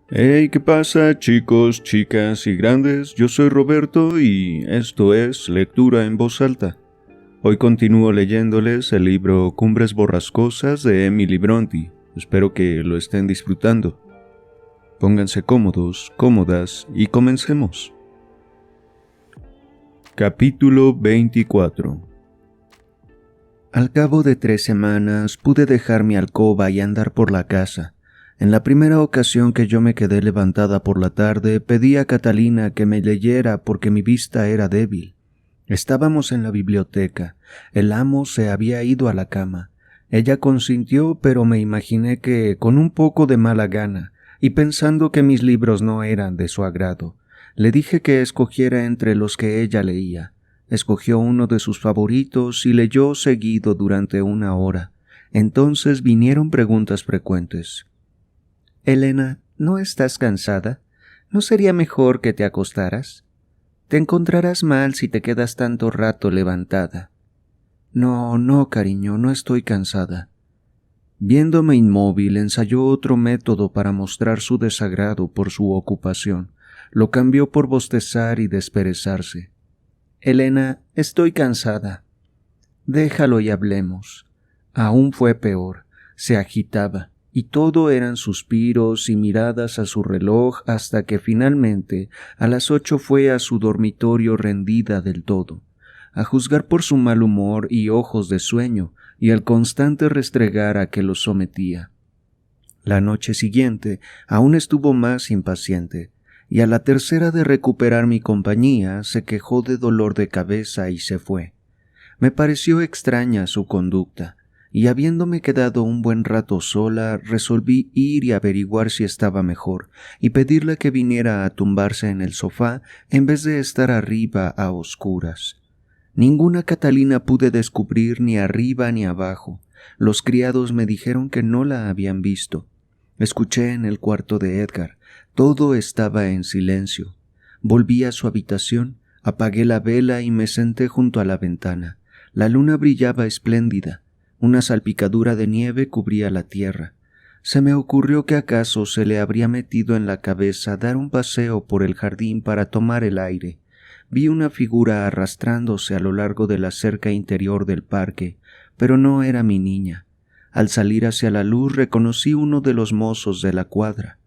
Hey, ¿qué pasa, chicos, chicas y grandes? Yo soy Roberto y esto es Lectura en Voz Alta. Hoy continúo leyéndoles el libro Cumbres Borrascosas de Emily Brontë. Espero que lo estén disfrutando. Pónganse cómodos, cómodas y comencemos. Capítulo 24. Al cabo de 3 semanas pude dejar mi alcoba y andar por la casa. En la primera ocasión que yo me quedé levantada por la tarde, pedí a Catalina que me leyera porque mi vista era débil. Estábamos en la biblioteca. El amo se había ido a la cama. Ella consintió, pero me imaginé que, con un poco de mala gana, y pensando que mis libros no eran de su agrado, le dije que escogiera entre los que ella leía. Escogió uno de sus favoritos y leyó seguido durante 1 hora. Entonces vinieron preguntas frecuentes. «Elena, ¿no estás cansada? ¿No sería mejor que te acostaras? Te encontrarás mal si te quedas tanto rato levantada». No, cariño, no estoy cansada. Viéndome inmóvil, ensayó otro método para mostrar su desagrado por su ocupación. Lo cambió por bostezar y desperezarse. «Elena, estoy cansada». «Déjalo y hablemos». Aún fue peor. Se agitaba, y todo eran suspiros y miradas a su reloj hasta que finalmente a las 8 fue a su dormitorio rendida del todo. A juzgar por su mal humor y ojos de sueño y el constante restregar a que los sometía. La noche siguiente aún estuvo más impaciente, y a la tercera de recuperar mi compañía se quejó de dolor de cabeza y se fue. Me pareció extraña su conducta, y habiéndome quedado un buen rato sola, resolví ir y averiguar si estaba mejor, y pedirle que viniera a tumbarse en el sofá en vez de estar arriba a oscuras. Ninguna Catalina pude descubrir ni arriba ni abajo. Los criados me dijeron que no la habían visto. Escuché en el cuarto de Edgar. Todo estaba en silencio. Volví a su habitación, apagué la vela y me senté junto a la ventana. La luna brillaba espléndida. Una salpicadura de nieve cubría la tierra. Se me ocurrió que acaso se le habría metido en la cabeza dar un paseo por el jardín para tomar el aire. Vi una figura arrastrándose a lo largo de la cerca interior del parque, pero no era mi niña. Al salir hacia la luz reconocí uno de los mozos de la cuadra.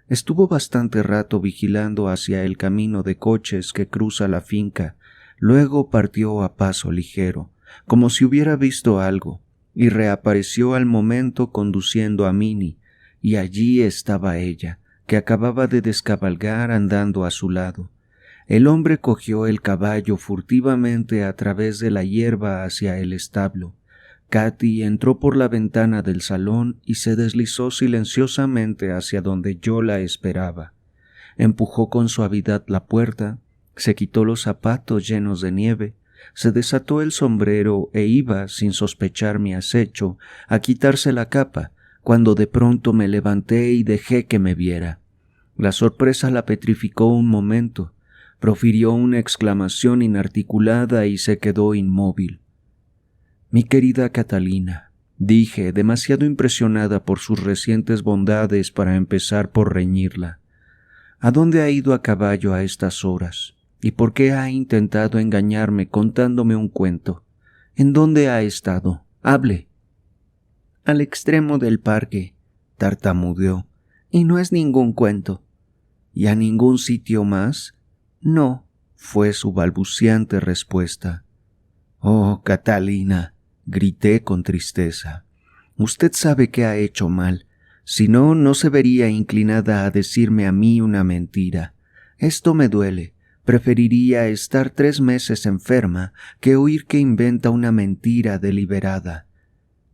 Estuvo bastante rato vigilando hacia el camino de coches que cruza la finca. Luego partió a paso ligero, como si hubiera visto algo, y reapareció al momento conduciendo a Minnie, y allí estaba ella, que acababa de descabalgar andando a su lado. El hombre cogió el caballo furtivamente a través de la hierba hacia el establo. Katy entró por la ventana del salón y se deslizó silenciosamente hacia donde yo la esperaba. Empujó con suavidad la puerta, se quitó los zapatos llenos de nieve, se desató el sombrero e iba, sin sospechar mi acecho, a quitarse la capa, cuando de pronto me levanté y dejé que me viera. La sorpresa la petrificó un momento. Profirió una exclamación inarticulada y se quedó inmóvil. «Mi querida Catalina», dije, demasiado impresionada por sus recientes bondades para empezar por reñirla, «¿a dónde ha ido a caballo a estas horas? ¿Y por qué ha intentado engañarme contándome un cuento? ¿En dónde ha estado? Hable». «Al extremo del parque», tartamudeó, «y no es ningún cuento». «¿Y a ningún sitio más?» «No», fue su balbuciante respuesta. «Oh, Catalina», grité con tristeza, «usted sabe que ha hecho mal. Si no, no se vería inclinada a decirme a mí una mentira. Esto me duele. Preferiría estar 3 meses enferma que oír que inventa una mentira deliberada».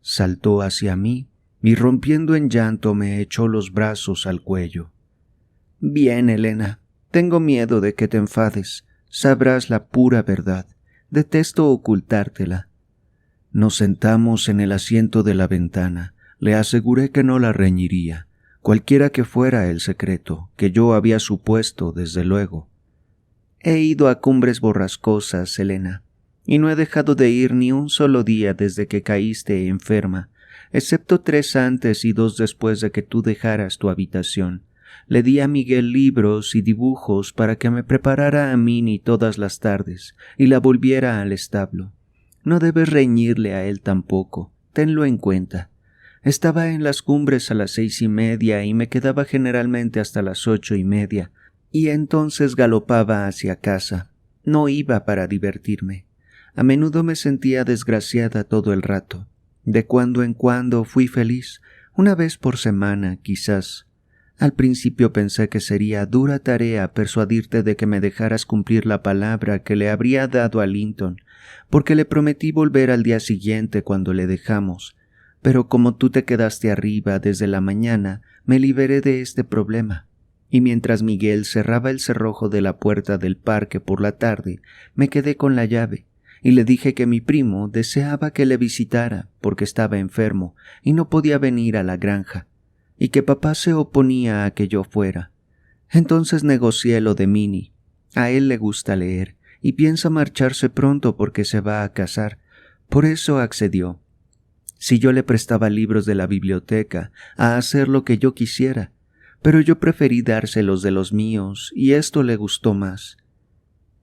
Saltó hacia mí y rompiendo en llanto me echó los brazos al cuello. «Bien, Elena. Tengo miedo de que te enfades. Sabrás la pura verdad. Detesto ocultártela». Nos sentamos en el asiento de la ventana. Le aseguré que no la reñiría, cualquiera que fuera el secreto, que yo había supuesto desde luego. «He ido a Cumbres Borrascosas, Elena, y no he dejado de ir ni un solo día desde que caíste enferma, excepto 3 antes y 2 después de que tú dejaras tu habitación. Le di a Miguel libros y dibujos para que me preparara a Minnie todas las tardes y la volviera al establo. No debes reñirle a él tampoco, tenlo en cuenta. Estaba en las cumbres a las 6:30 y me quedaba generalmente hasta las 8:30, y entonces galopaba hacia casa. No iba para divertirme. A menudo me sentía desgraciada todo el rato. De cuando en cuando fui feliz, una vez por semana, quizás. Al principio pensé que sería dura tarea persuadirte de que me dejaras cumplir la palabra que le habría dado a Linton, porque le prometí volver al día siguiente cuando le dejamos. Pero como tú te quedaste arriba desde la mañana, me liberé de este problema. Y mientras Miguel cerraba el cerrojo de la puerta del parque por la tarde, me quedé con la llave, y le dije que mi primo deseaba que le visitara porque estaba enfermo y no podía venir a la granja, y que papá se oponía a que yo fuera. Entonces negocié lo de Minnie. A él le gusta leer, y piensa marcharse pronto porque se va a casar. Por eso accedió. Si yo le prestaba libros de la biblioteca, a hacer lo que yo quisiera, pero yo preferí dárselos de los míos, y esto le gustó más.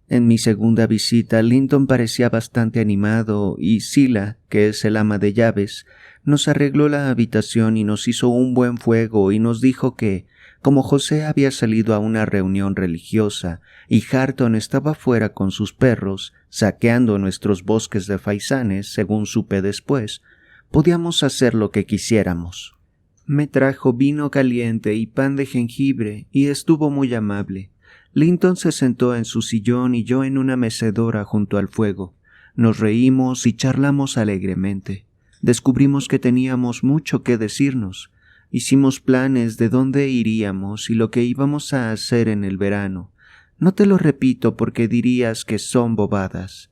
En mi segunda visita, Linton parecía bastante animado, y Sila, que es el ama de llaves, nos arregló la habitación y nos hizo un buen fuego y nos dijo que, como José había salido a una reunión religiosa y Hareton estaba fuera con sus perros, saqueando nuestros bosques de faisanes, según supe después, podíamos hacer lo que quisiéramos. Me trajo vino caliente y pan de jengibre y estuvo muy amable. Linton se sentó en su sillón y yo en una mecedora junto al fuego. Nos reímos y charlamos alegremente. Descubrimos que teníamos mucho que decirnos. Hicimos planes de dónde iríamos y lo que íbamos a hacer en el verano. No te lo repito porque dirías que son bobadas.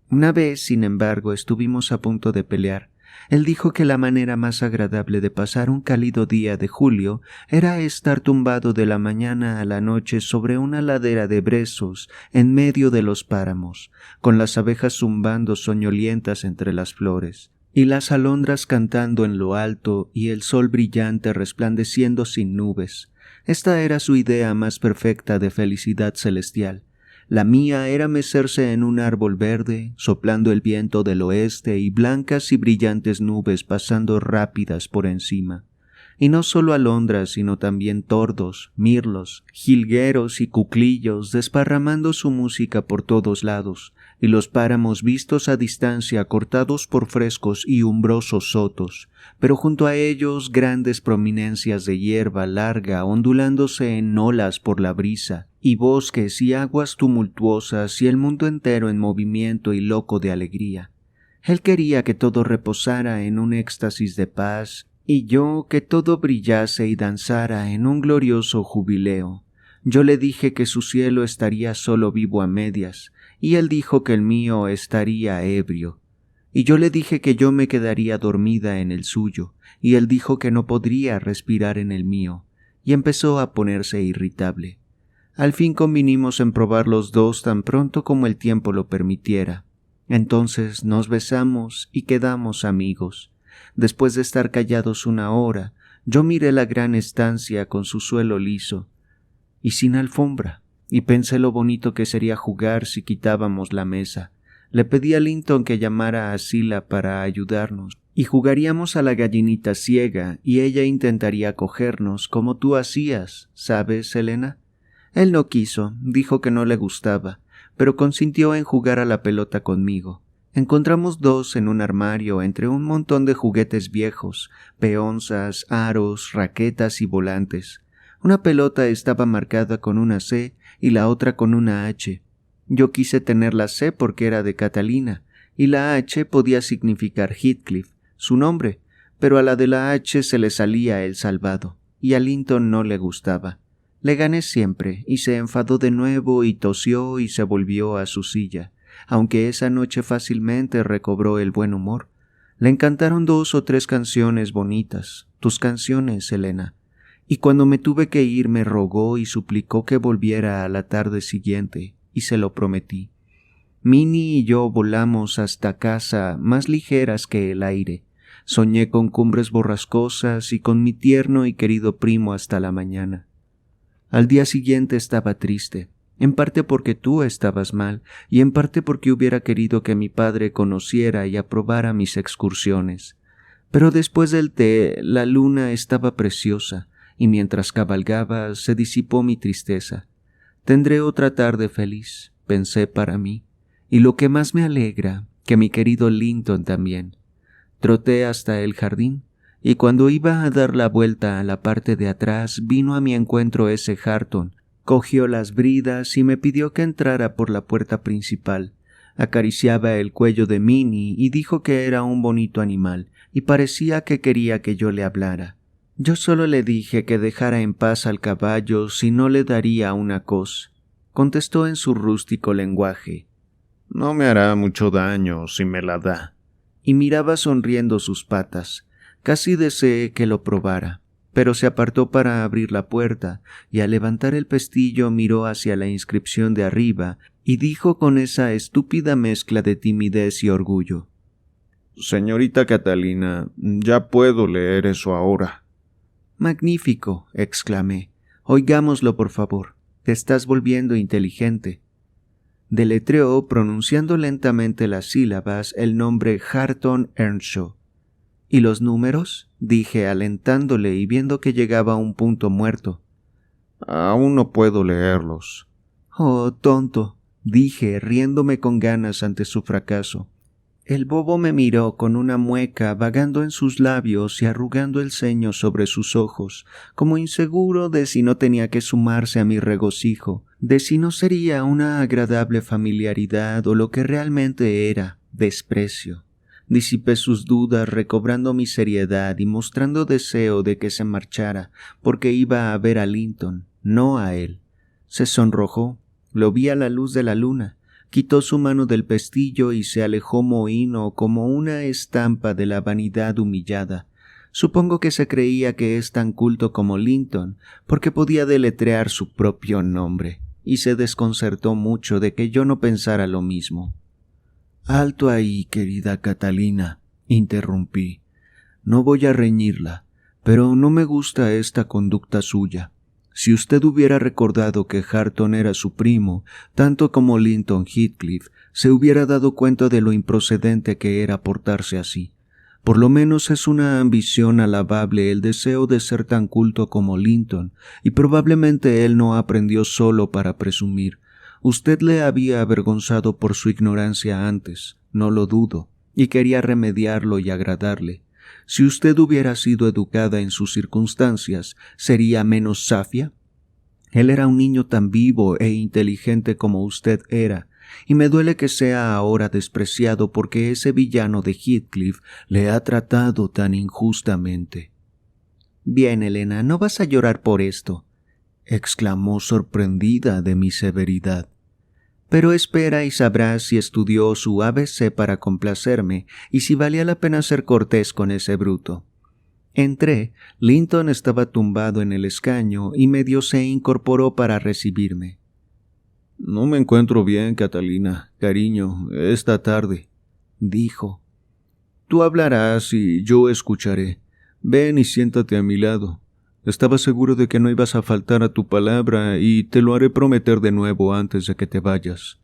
Una vez, sin embargo, estuvimos a punto de pelear. Él dijo que la manera más agradable de pasar un cálido día de julio era estar tumbado de la mañana a la noche sobre una ladera de brezos en medio de los páramos, con las abejas zumbando soñolientas entre las flores, y las alondras cantando en lo alto y el sol brillante resplandeciendo sin nubes. Esta era su idea más perfecta de felicidad celestial. La mía era mecerse en un árbol verde, soplando el viento del oeste y blancas y brillantes nubes pasando rápidas por encima. Y no solo alondras, sino también tordos, mirlos, jilgueros y cuclillos desparramando su música por todos lados, y los páramos vistos a distancia cortados por frescos y umbrosos sotos, pero junto a ellos grandes prominencias de hierba larga ondulándose en olas por la brisa, y bosques y aguas tumultuosas y el mundo entero en movimiento y loco de alegría. Él quería que todo reposara en un éxtasis de paz, y yo que todo brillase y danzara en un glorioso jubileo. Yo le dije que su cielo estaría solo vivo a medias, y él dijo que el mío estaría ebrio. Y yo le dije que yo me quedaría dormida en el suyo, y él dijo que no podría respirar en el mío, y empezó a ponerse irritable. Al fin convinimos en probar los dos tan pronto como el tiempo lo permitiera. Entonces nos besamos y quedamos amigos. Después de estar callados una hora, yo miré la gran estancia con su suelo liso y sin alfombra, y pensé lo bonito que sería jugar si quitábamos la mesa. Le pedí a Linton que llamara a Sila para ayudarnos, y jugaríamos a la gallinita ciega, y ella intentaría cogernos como tú hacías, ¿sabes, Elena? Él no quiso, dijo que no le gustaba, pero consintió en jugar a la pelota conmigo. Encontramos dos en un armario entre un montón de juguetes viejos, peonzas, aros, raquetas y volantes. Una pelota estaba marcada con una C y la otra con una H. Yo quise tener la C porque era de Catalina, y la H podía significar Heathcliff, su nombre, pero a la de la H se le salía el salvado, y a Linton no le gustaba. Le gané siempre, y se enfadó de nuevo y tosió y se volvió a su silla, aunque esa noche fácilmente recobró el buen humor. Le encantaron 2 o 3 canciones bonitas, tus canciones, Elena, y cuando me tuve que ir me rogó y suplicó que volviera a la tarde siguiente, y se lo prometí. Minnie y yo volamos hasta casa más ligeras que el aire. Soñé con cumbres borrascosas y con mi tierno y querido primo hasta la mañana. Al día siguiente estaba triste, en parte porque tú estabas mal y en parte porque hubiera querido que mi padre conociera y aprobara mis excursiones. Pero después del té, la luna estaba preciosa y mientras cabalgaba se disipó mi tristeza. Tendré otra tarde feliz, pensé para mí, y lo que más me alegra, que mi querido Linton también. Troté hasta el jardín, y cuando iba a dar la vuelta a la parte de atrás, vino a mi encuentro ese Hareton, cogió las bridas y me pidió que entrara por la puerta principal. Acariciaba el cuello de Minnie y dijo que era un bonito animal, y parecía que quería que yo le hablara. Yo solo le dije que dejara en paz al caballo si no le daría una cos. Contestó en su rústico lenguaje: «No me hará mucho daño si me la da», y miraba sonriendo sus patas. Casi deseé que lo probara, pero se apartó para abrir la puerta, y al levantar el pestillo miró hacia la inscripción de arriba y dijo con esa estúpida mezcla de timidez y orgullo: «Señorita Catalina, ya puedo leer eso ahora». «Magnífico», exclamé. «Oigámoslo, por favor. Te estás volviendo inteligente». Deletreó, pronunciando lentamente las sílabas, el nombre Hareton Earnshaw. «¿Y los números?», dije, alentándole y viendo que llegaba a un punto muerto. «Aún no puedo leerlos». «Oh, tonto», dije, riéndome con ganas ante su fracaso. El bobo me miró con una mueca vagando en sus labios y arrugando el ceño sobre sus ojos, como inseguro de si no tenía que sumarse a mi regocijo, de si no sería una agradable familiaridad o lo que realmente era, desprecio. Disipé sus dudas recobrando mi seriedad y mostrando deseo de que se marchara, porque iba a ver a Linton, no a él. Se sonrojó, lo vi a la luz de la luna. Quitó su mano del pestillo y se alejó mohíno como una estampa de la vanidad humillada. Supongo que se creía que es tan culto como Linton, porque podía deletrear su propio nombre, y se desconcertó mucho de que yo no pensara lo mismo. «Alto ahí, querida Catalina», interrumpí. «No voy a reñirla, pero no me gusta esta conducta suya. Si usted hubiera recordado que Hareton era su primo, tanto como Linton Heathcliff, se hubiera dado cuenta de lo improcedente que era portarse así. Por lo menos es una ambición alabable el deseo de ser tan culto como Linton, y probablemente él no aprendió solo para presumir. Usted le había avergonzado por su ignorancia antes, no lo dudo, y quería remediarlo y agradarle. Si usted hubiera sido educada en sus circunstancias, ¿sería menos safia? Él era un niño tan vivo e inteligente como usted era, y me duele que sea ahora despreciado porque ese villano de Heathcliff le ha tratado tan injustamente». «Bien, Elena, no vas a llorar por esto», exclamó sorprendida de mi severidad. «Pero espera y sabrás si estudió su ABC para complacerme y si valía la pena ser cortés con ese bruto». Entré, Linton estaba tumbado en el escaño y medio se incorporó para recibirme. «No me encuentro bien, Catalina, cariño, esta tarde», dijo. «Tú hablarás y yo escucharé. Ven y siéntate a mi lado. Estaba seguro de que no ibas a faltar a tu palabra y te lo haré prometer de nuevo antes de que te vayas».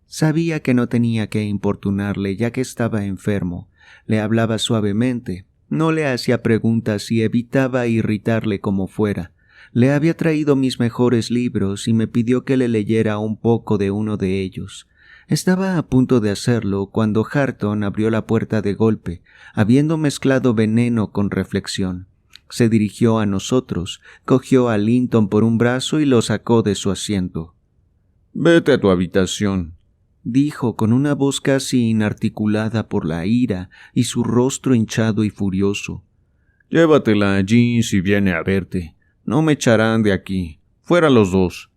Sabía que no tenía que importunarle ya que estaba enfermo. Le hablaba suavemente, no le hacía preguntas y evitaba irritarle como fuera. Le había traído mis mejores libros y me pidió que le leyera un poco de uno de ellos. Estaba a punto de hacerlo cuando Hareton abrió la puerta de golpe, habiendo mezclado veneno con reflexión. Se dirigió a nosotros, cogió a Linton por un brazo y lo sacó de su asiento. «Vete a tu habitación», dijo con una voz casi inarticulada por la ira y su rostro hinchado y furioso. «Llévatela allí si viene a verte. No me echarán de aquí. Fuera los dos».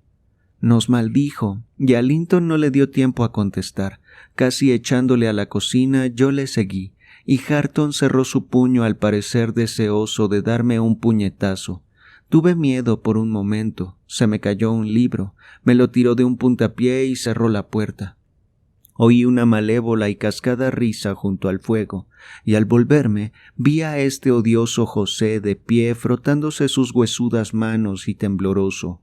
Nos maldijo, y a Linton no le dio tiempo a contestar. Casi echándole a la cocina, yo le seguí, y Hareton cerró su puño al parecer deseoso de darme un puñetazo. Tuve miedo por un momento, se me cayó un libro, me lo tiró de un puntapié y cerró la puerta. Oí una malévola y cascada risa junto al fuego, y al volverme vi a este odioso José de pie frotándose sus huesudas manos y tembloroso.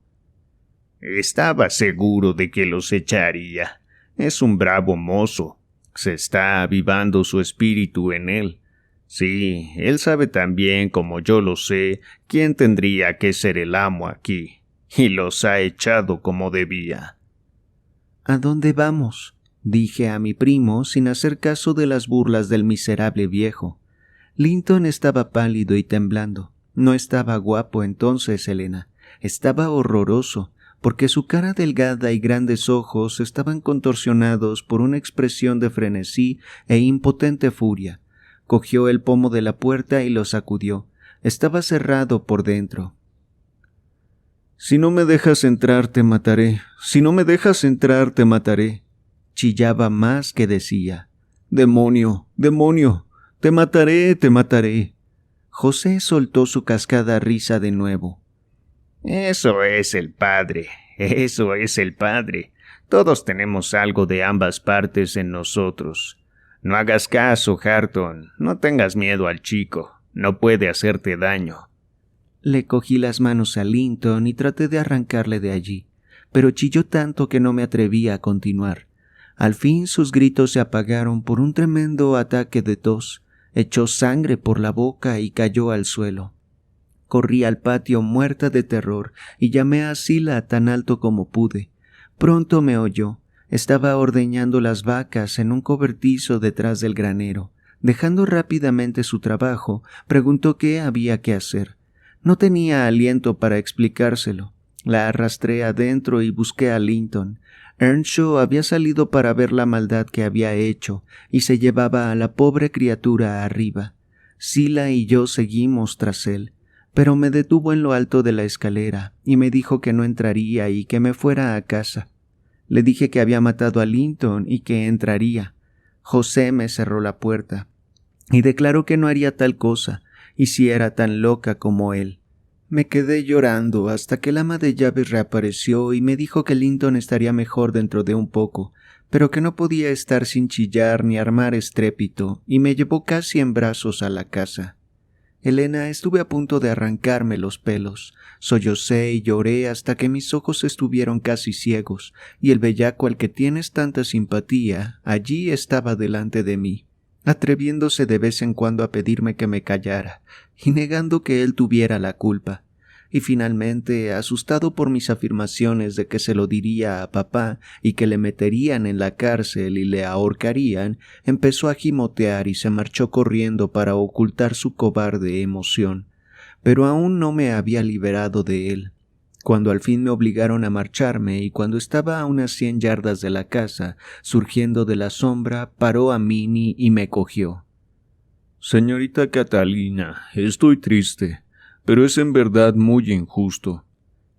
Estaba seguro de que los echaría. Es un bravo mozo. Se está avivando su espíritu en él. Sí, él sabe tan bien como yo lo sé quién tendría que ser el amo aquí, y los ha echado como debía. ¿A dónde vamos?, dije a mi primo sin hacer caso de las burlas del miserable viejo. Linton estaba pálido y temblando. No estaba guapo entonces, Elena. Estaba horroroso, porque su cara delgada y grandes ojos estaban contorsionados por una expresión de frenesí e impotente furia. Cogió el pomo de la puerta y lo sacudió. Estaba cerrado por dentro. «Si no me dejas entrar, te mataré. Si no me dejas entrar, te mataré», chillaba más que decía. «¡Demonio! ¡Demonio! ¡Te mataré! ¡Te mataré!». José soltó su cascada risa de nuevo. Eso es el padre, eso es el padre. Todos tenemos algo de ambas partes en nosotros. No hagas caso, Hareton, no tengas miedo al chico, no puede hacerte daño. Le cogí las manos a Linton y traté de arrancarle de allí, pero chilló tanto que no me atreví a continuar. Al fin sus gritos se apagaron por un tremendo ataque de tos. Echó sangre por la boca y cayó al suelo. Corrí al patio muerta de terror y llamé a Zillah tan alto como pude. Pronto me oyó. Estaba ordeñando las vacas en un cobertizo detrás del granero. Dejando rápidamente su trabajo, preguntó qué había que hacer. No tenía aliento para explicárselo. La arrastré adentro y busqué a Linton. Earnshaw había salido para ver la maldad que había hecho y se llevaba a la pobre criatura arriba. Zillah y yo seguimos tras él, pero me detuvo en lo alto de la escalera y me dijo que no entraría y que me fuera a casa. Le dije que había matado a Linton y que entraría. José me cerró la puerta y declaró que no haría tal cosa, y si era tan loca como él. Me quedé llorando hasta que el ama de llaves reapareció y me dijo que Linton estaría mejor dentro de un poco, pero que no podía estar sin chillar ni armar estrépito, y me llevó casi en brazos a la casa. Elena, estuve a punto de arrancarme los pelos. Sollocé y lloré hasta que mis ojos estuvieron casi ciegos, y el bellaco al que tienes tanta simpatía allí estaba delante de mí, atreviéndose de vez en cuando a pedirme que me callara, y negando que él tuviera la culpa. Y finalmente, asustado por mis afirmaciones de que se lo diría a papá y que le meterían en la cárcel y le ahorcarían, empezó a gimotear y se marchó corriendo para ocultar su cobarde emoción. Pero aún no me había liberado de él. Cuando al fin me obligaron a marcharme y cuando estaba a unas 100 yardas de la casa, surgiendo de la sombra, paró a Minnie y me cogió. «Señorita Catalina, estoy triste, pero es en verdad muy injusto».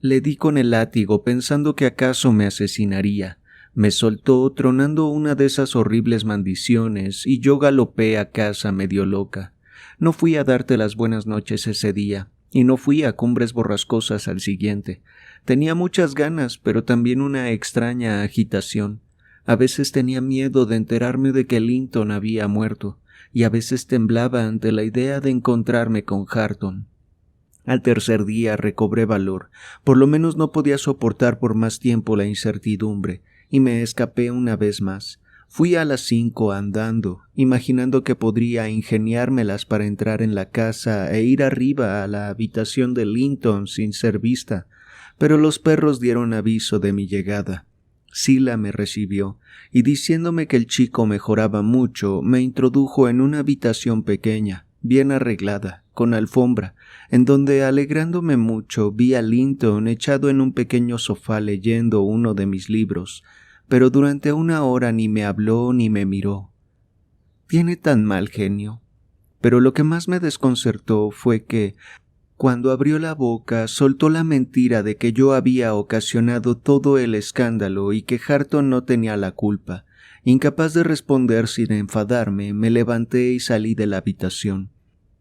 Le di con el látigo pensando que acaso me asesinaría. Me soltó tronando una de esas horribles maldiciones y yo galopé a casa medio loca. No fui a darte las buenas noches ese día, y no fui a Cumbres Borrascosas al siguiente. Tenía muchas ganas, pero también una extraña agitación. A veces tenía miedo de enterarme de que Linton había muerto, y a veces temblaba ante la idea de encontrarme con Hareton. Al tercer día recobré valor, por lo menos no podía soportar por más tiempo la incertidumbre, y me escapé una vez más. Fui a las 5 andando, imaginando que podría ingeniármelas para entrar en la casa e ir arriba a la habitación de Linton sin ser vista, pero los perros dieron aviso de mi llegada. Zillah me recibió, y diciéndome que el chico mejoraba mucho, me introdujo en una habitación pequeña, bien arreglada, con alfombra, en donde, alegrándome mucho, vi a Linton echado en un pequeño sofá leyendo uno de mis libros, pero durante 1 hora ni me habló ni me miró. Tiene tan mal genio. Pero lo que más me desconcertó fue que, cuando abrió la boca, soltó la mentira de que yo había ocasionado todo el escándalo y que Hareton no tenía la culpa. Incapaz de responder sin enfadarme, me levanté y salí de la habitación.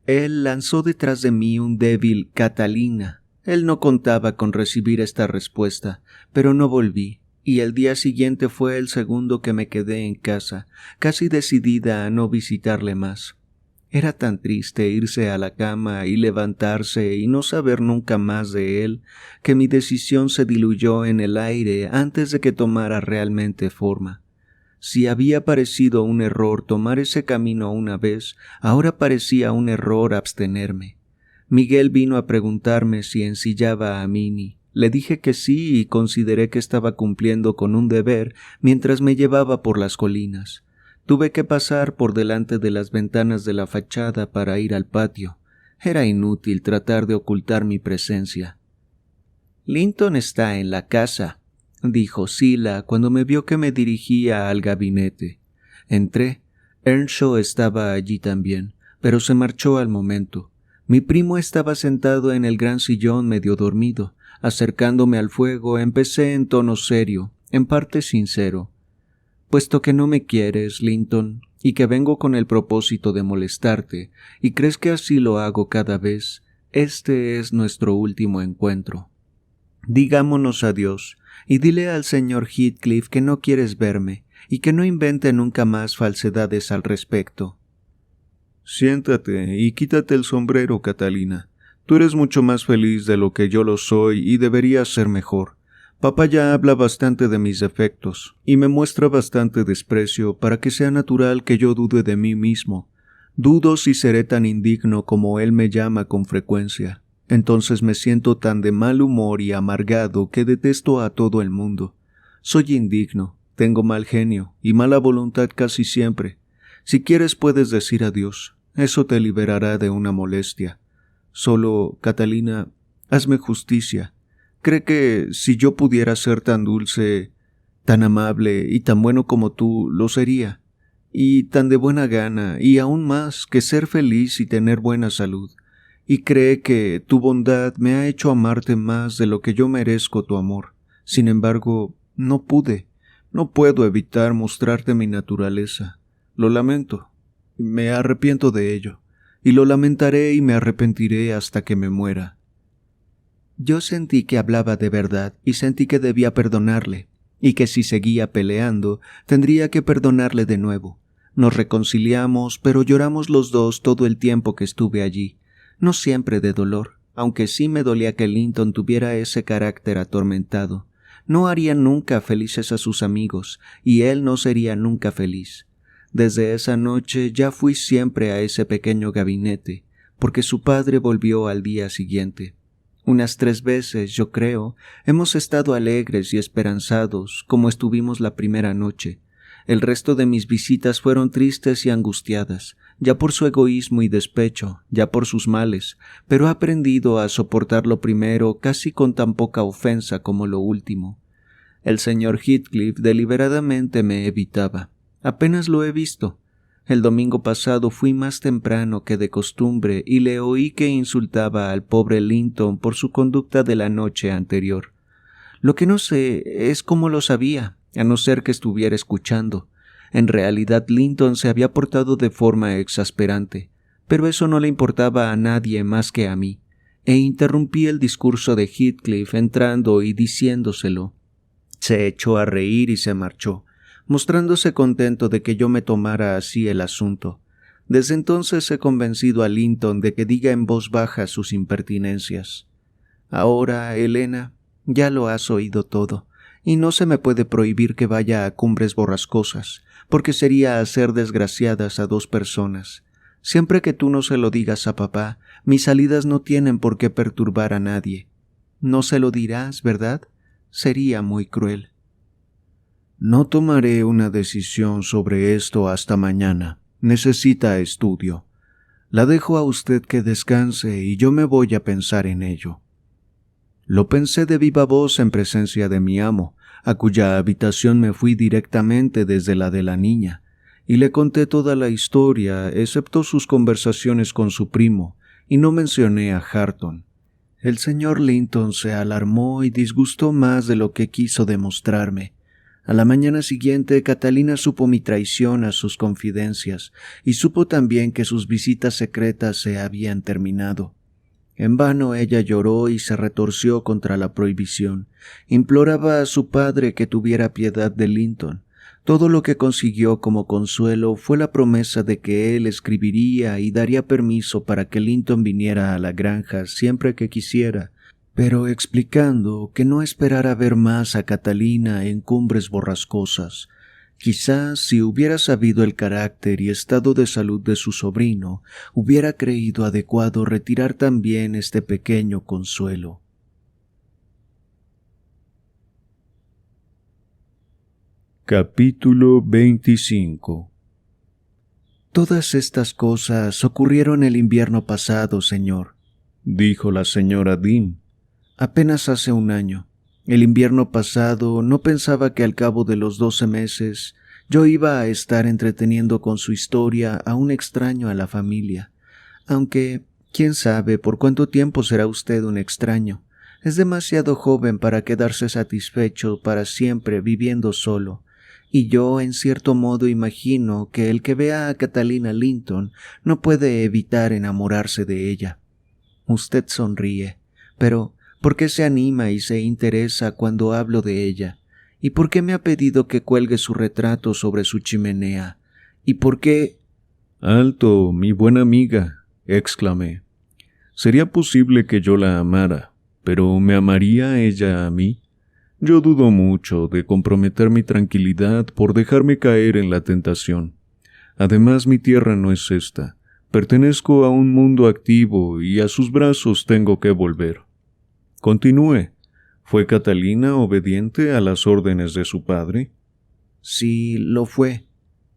Él lanzó detrás de mí un débil «Catalina». Él no contaba con recibir esta respuesta, pero no volví, y el día siguiente fue el segundo que me quedé en casa, casi decidida a no visitarle más. Era tan triste irse a la cama y levantarse y no saber nunca más de él, que mi decisión se diluyó en el aire antes de que tomara realmente forma. Si había parecido un error tomar ese camino una vez, ahora parecía un error abstenerme. Miguel vino a preguntarme si ensillaba a Minnie. Le dije que sí y consideré que estaba cumpliendo con un deber mientras me llevaba por las colinas. Tuve que pasar por delante de las ventanas de la fachada para ir al patio. Era inútil tratar de ocultar mi presencia. «Linton está en la casa», dijo Zillah cuando me vio que me dirigía al gabinete. Entré. Earnshaw estaba allí también, pero se marchó al momento. Mi primo estaba sentado en el gran sillón medio dormido. Acercándome al fuego, empecé en tono serio, en parte sincero. «Puesto que no me quieres, Linton, y que vengo con el propósito de molestarte, y crees que así lo hago cada vez, este es nuestro último encuentro. Digámonos adiós, y dile al señor Heathcliff que no quieres verme, y que no invente nunca más falsedades al respecto». «Siéntate y quítate el sombrero, Catalina. Tú eres mucho más feliz de lo que yo lo soy y deberías ser mejor. Papá ya habla bastante de mis defectos y me muestra bastante desprecio para que sea natural que yo dude de mí mismo. Dudo si seré tan indigno como él me llama con frecuencia. Entonces me siento tan de mal humor y amargado que detesto a todo el mundo. Soy indigno, tengo mal genio y mala voluntad casi siempre. Si quieres puedes decir adiós, eso te liberará de una molestia. Solo, Catalina, hazme justicia. Cree que si yo pudiera ser tan dulce, tan amable y tan bueno como tú, lo sería, y tan de buena gana, y aún más que ser feliz y tener buena salud. Y cree que tu bondad me ha hecho amarte más de lo que yo merezco tu amor. Sin embargo, no puedo evitar mostrarte mi naturaleza. Lo lamento, me arrepiento de ello, y lo lamentaré y me arrepentiré hasta que me muera. Yo sentí que hablaba de verdad y sentí que debía perdonarle, y que si seguía peleando, tendría que perdonarle de nuevo. Nos reconciliamos, pero lloramos los dos todo el tiempo que estuve allí, no siempre de dolor, aunque sí me dolía que Linton tuviera ese carácter atormentado. No haría nunca felices a sus amigos, y él no sería nunca feliz. Desde esa noche ya fui siempre a ese pequeño gabinete, porque su padre volvió al día siguiente. Unas 3 veces, yo creo, hemos estado alegres y esperanzados, como estuvimos la primera noche. El resto de mis visitas fueron tristes y angustiadas, ya por su egoísmo y despecho, ya por sus males, pero he aprendido a soportar lo primero casi con tan poca ofensa como lo último. El señor Heathcliff deliberadamente me evitaba. Apenas lo he visto. El domingo pasado fui más temprano que de costumbre y le oí que insultaba al pobre Linton por su conducta de la noche anterior. Lo que no sé es cómo lo sabía, a no ser que estuviera escuchando. En realidad Linton se había portado de forma exasperante, pero eso no le importaba a nadie más que a mí, e interrumpí el discurso de Heathcliff entrando y diciéndoselo. Se echó a reír y se marchó, mostrándose contento de que yo me tomara así el asunto. Desde entonces he convencido a Linton de que diga en voz baja sus impertinencias. Ahora, Elena, ya lo has oído todo, y no se me puede prohibir que vaya a Cumbres Borrascosas, porque sería hacer desgraciadas a 2 personas. Siempre que tú no se lo digas a papá, mis salidas no tienen por qué perturbar a nadie. No se lo dirás, ¿verdad? Sería muy cruel. No tomaré una decisión sobre esto hasta mañana. Necesita estudio. La dejo a usted que descanse y yo me voy a pensar en ello. Lo pensé de viva voz en presencia de mi amo, a cuya habitación me fui directamente desde la de la niña, y le conté toda la historia, excepto sus conversaciones con su primo, y no mencioné a Hareton. El señor Linton se alarmó y disgustó más de lo que quiso demostrarme. A la mañana siguiente, Catalina supo mi traición a sus confidencias, y supo también que sus visitas secretas se habían terminado. En vano ella lloró y se retorció contra la prohibición. Imploraba a su padre que tuviera piedad de Linton. Todo lo que consiguió como consuelo fue la promesa de que él escribiría y daría permiso para que Linton viniera a la granja siempre que quisiera, pero explicando que no esperara ver más a Catalina en Cumbres Borrascosas. Quizás si hubiera sabido el carácter y estado de salud de su sobrino, hubiera creído adecuado retirar también este pequeño consuelo. Capítulo 25. Todas estas cosas ocurrieron el invierno pasado, señor, dijo la señora Dean. Apenas hace un año. El invierno pasado no pensaba que al cabo de los 12 meses yo iba a estar entreteniendo con su historia a un extraño a la familia. Aunque, quién sabe por cuánto tiempo será usted un extraño. Es demasiado joven para quedarse satisfecho para siempre viviendo solo. Y yo, en cierto modo, imagino que el que vea a Catalina Linton no puede evitar enamorarse de ella. Usted sonríe, pero ¿por qué se anima y se interesa cuando hablo de ella? ¿Y por qué me ha pedido que cuelgue su retrato sobre su chimenea? ¿Y por qué? —¡Alto, mi buena amiga! —exclamé. Sería posible que yo la amara, pero ¿me amaría ella a mí? Yo dudo mucho de comprometer mi tranquilidad por dejarme caer en la tentación. Además, mi tierra no es esta. Pertenezco a un mundo activo y a sus brazos tengo que volver. Continúe. ¿Fue Catalina obediente a las órdenes de su padre? Sí, lo fue,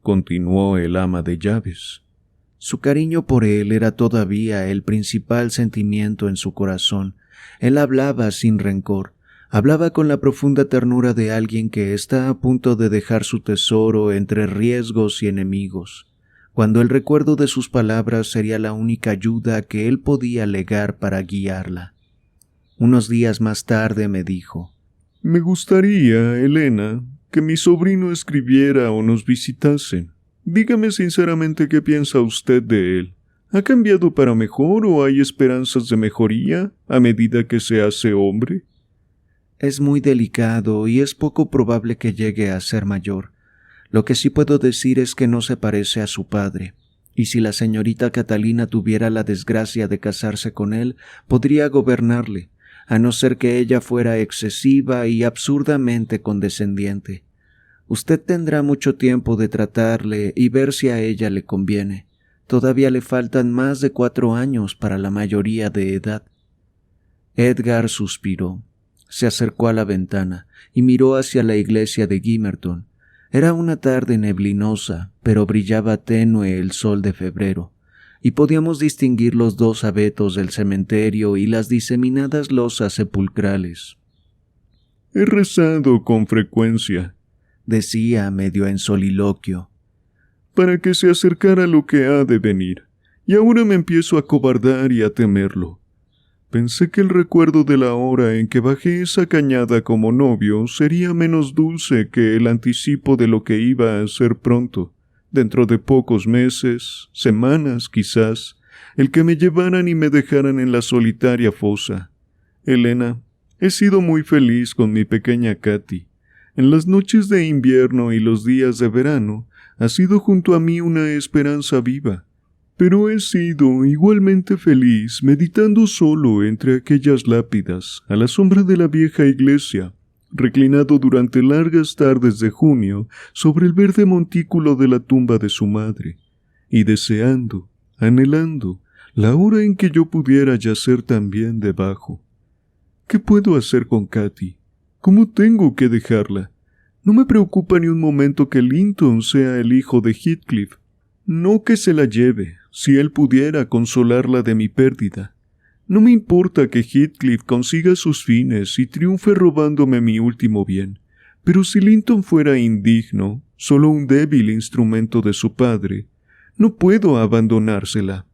continuó el ama de llaves. Su cariño por él era todavía el principal sentimiento en su corazón. Él hablaba sin rencor. Hablaba con la profunda ternura de alguien que está a punto de dejar su tesoro entre riesgos y enemigos, cuando el recuerdo de sus palabras sería la única ayuda que él podía legar para guiarla. Unos días más tarde me dijo: «Me gustaría, Elena, que mi sobrino escribiera o nos visitase. Dígame sinceramente qué piensa usted de él. ¿Ha cambiado para mejor o hay esperanzas de mejoría a medida que se hace hombre?» Es muy delicado y es poco probable que llegue a ser mayor. Lo que sí puedo decir es que no se parece a su padre, y si la señorita Catalina tuviera la desgracia de casarse con él, podría gobernarle, a no ser que ella fuera excesiva y absurdamente condescendiente. Usted tendrá mucho tiempo de tratarle y ver si a ella le conviene. Todavía le faltan más de 4 años para la mayoría de edad. Edgar suspiró. Se acercó a la ventana y miró hacia la iglesia de Gimmerton. Era una tarde neblinosa, pero brillaba tenue el sol de febrero, y podíamos distinguir los 2 abetos del cementerio y las diseminadas losas sepulcrales. «He rezado con frecuencia», decía medio en soliloquio, «para que se acercara lo que ha de venir, y ahora me empiezo a cobardar y a temerlo. Pensé que el recuerdo de la hora en que bajé esa cañada como novio sería menos dulce que el anticipo de lo que iba a ser pronto, dentro de pocos meses, semanas quizás, el que me llevaran y me dejaran en la solitaria fosa. Elena, he sido muy feliz con mi pequeña Katy. En las noches de invierno y los días de verano ha sido junto a mí una esperanza viva. Pero he sido igualmente feliz meditando solo entre aquellas lápidas, a la sombra de la vieja iglesia, reclinado durante largas tardes de junio sobre el verde montículo de la tumba de su madre, y deseando, anhelando, la hora en que yo pudiera yacer también debajo. ¿Qué puedo hacer con Katy? ¿Cómo tengo que dejarla? No me preocupa ni un momento que Linton sea el hijo de Heathcliff. No que se la lleve, si él pudiera consolarla de mi pérdida. No me importa que Heathcliff consiga sus fines y triunfe robándome mi último bien, pero si Linton fuera indigno, solo un débil instrumento de su padre, no puedo abandonársela.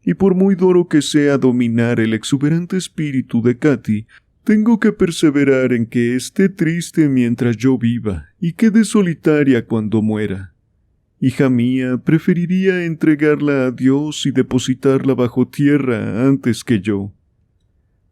Y por muy duro que sea dominar el exuberante espíritu de Katy, tengo que perseverar en que esté triste mientras yo viva y quede solitaria cuando muera. Hija mía, preferiría entregarla a Dios y depositarla bajo tierra antes que yo.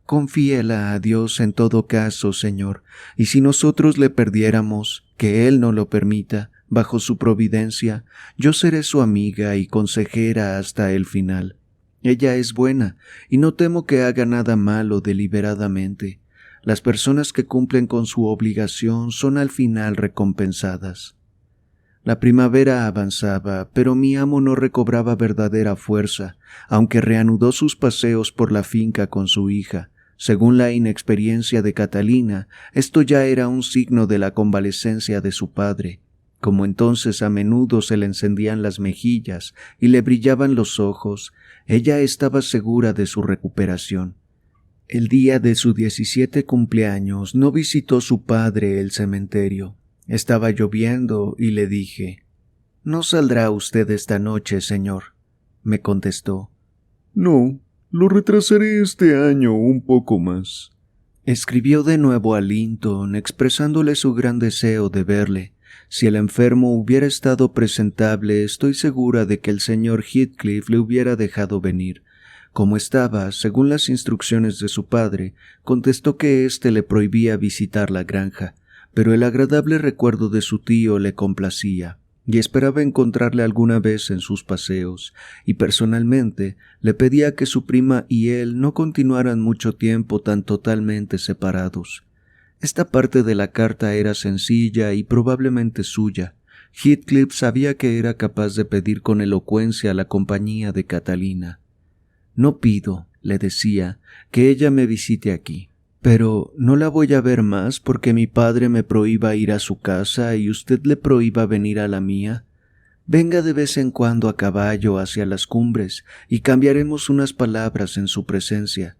Confíela a Dios en todo caso, Señor, y si nosotros le perdiéramos, que Él no lo permita, bajo su providencia, yo seré su amiga y consejera hasta el final. Ella es buena, y no temo que haga nada malo deliberadamente. Las personas que cumplen con su obligación son al final recompensadas. La primavera avanzaba, pero mi amo no recobraba verdadera fuerza, aunque reanudó sus paseos por la finca con su hija. Según la inexperiencia de Catalina, esto ya era un signo de la convalecencia de su padre. Como entonces a menudo se le encendían las mejillas y le brillaban los ojos, ella estaba segura de su recuperación. El día de su 17 cumpleaños no visitó su padre el cementerio. Estaba lloviendo y le dije: «¿No saldrá usted esta noche, señor?». Me contestó: No, lo retrasaré este año un poco más. Escribió de nuevo a Linton expresándole su gran deseo de verle. Si el enfermo hubiera estado presentable, estoy segura de que el señor Heathcliff le hubiera dejado venir. Como estaba, según las instrucciones de su padre, contestó que éste le prohibía visitar la granja, pero el agradable recuerdo de su tío le complacía, y esperaba encontrarle alguna vez en sus paseos, y personalmente le pedía que su prima y él no continuaran mucho tiempo tan totalmente separados. Esta parte de la carta era sencilla y probablemente suya. Heathcliff sabía que era capaz de pedir con elocuencia la compañía de Catalina. «No pido», le decía, «que ella me visite aquí. Pero no la voy a ver más porque mi padre me prohíba ir a su casa y usted le prohíba venir a la mía. Venga de vez en cuando a caballo hacia las cumbres y cambiaremos unas palabras en su presencia.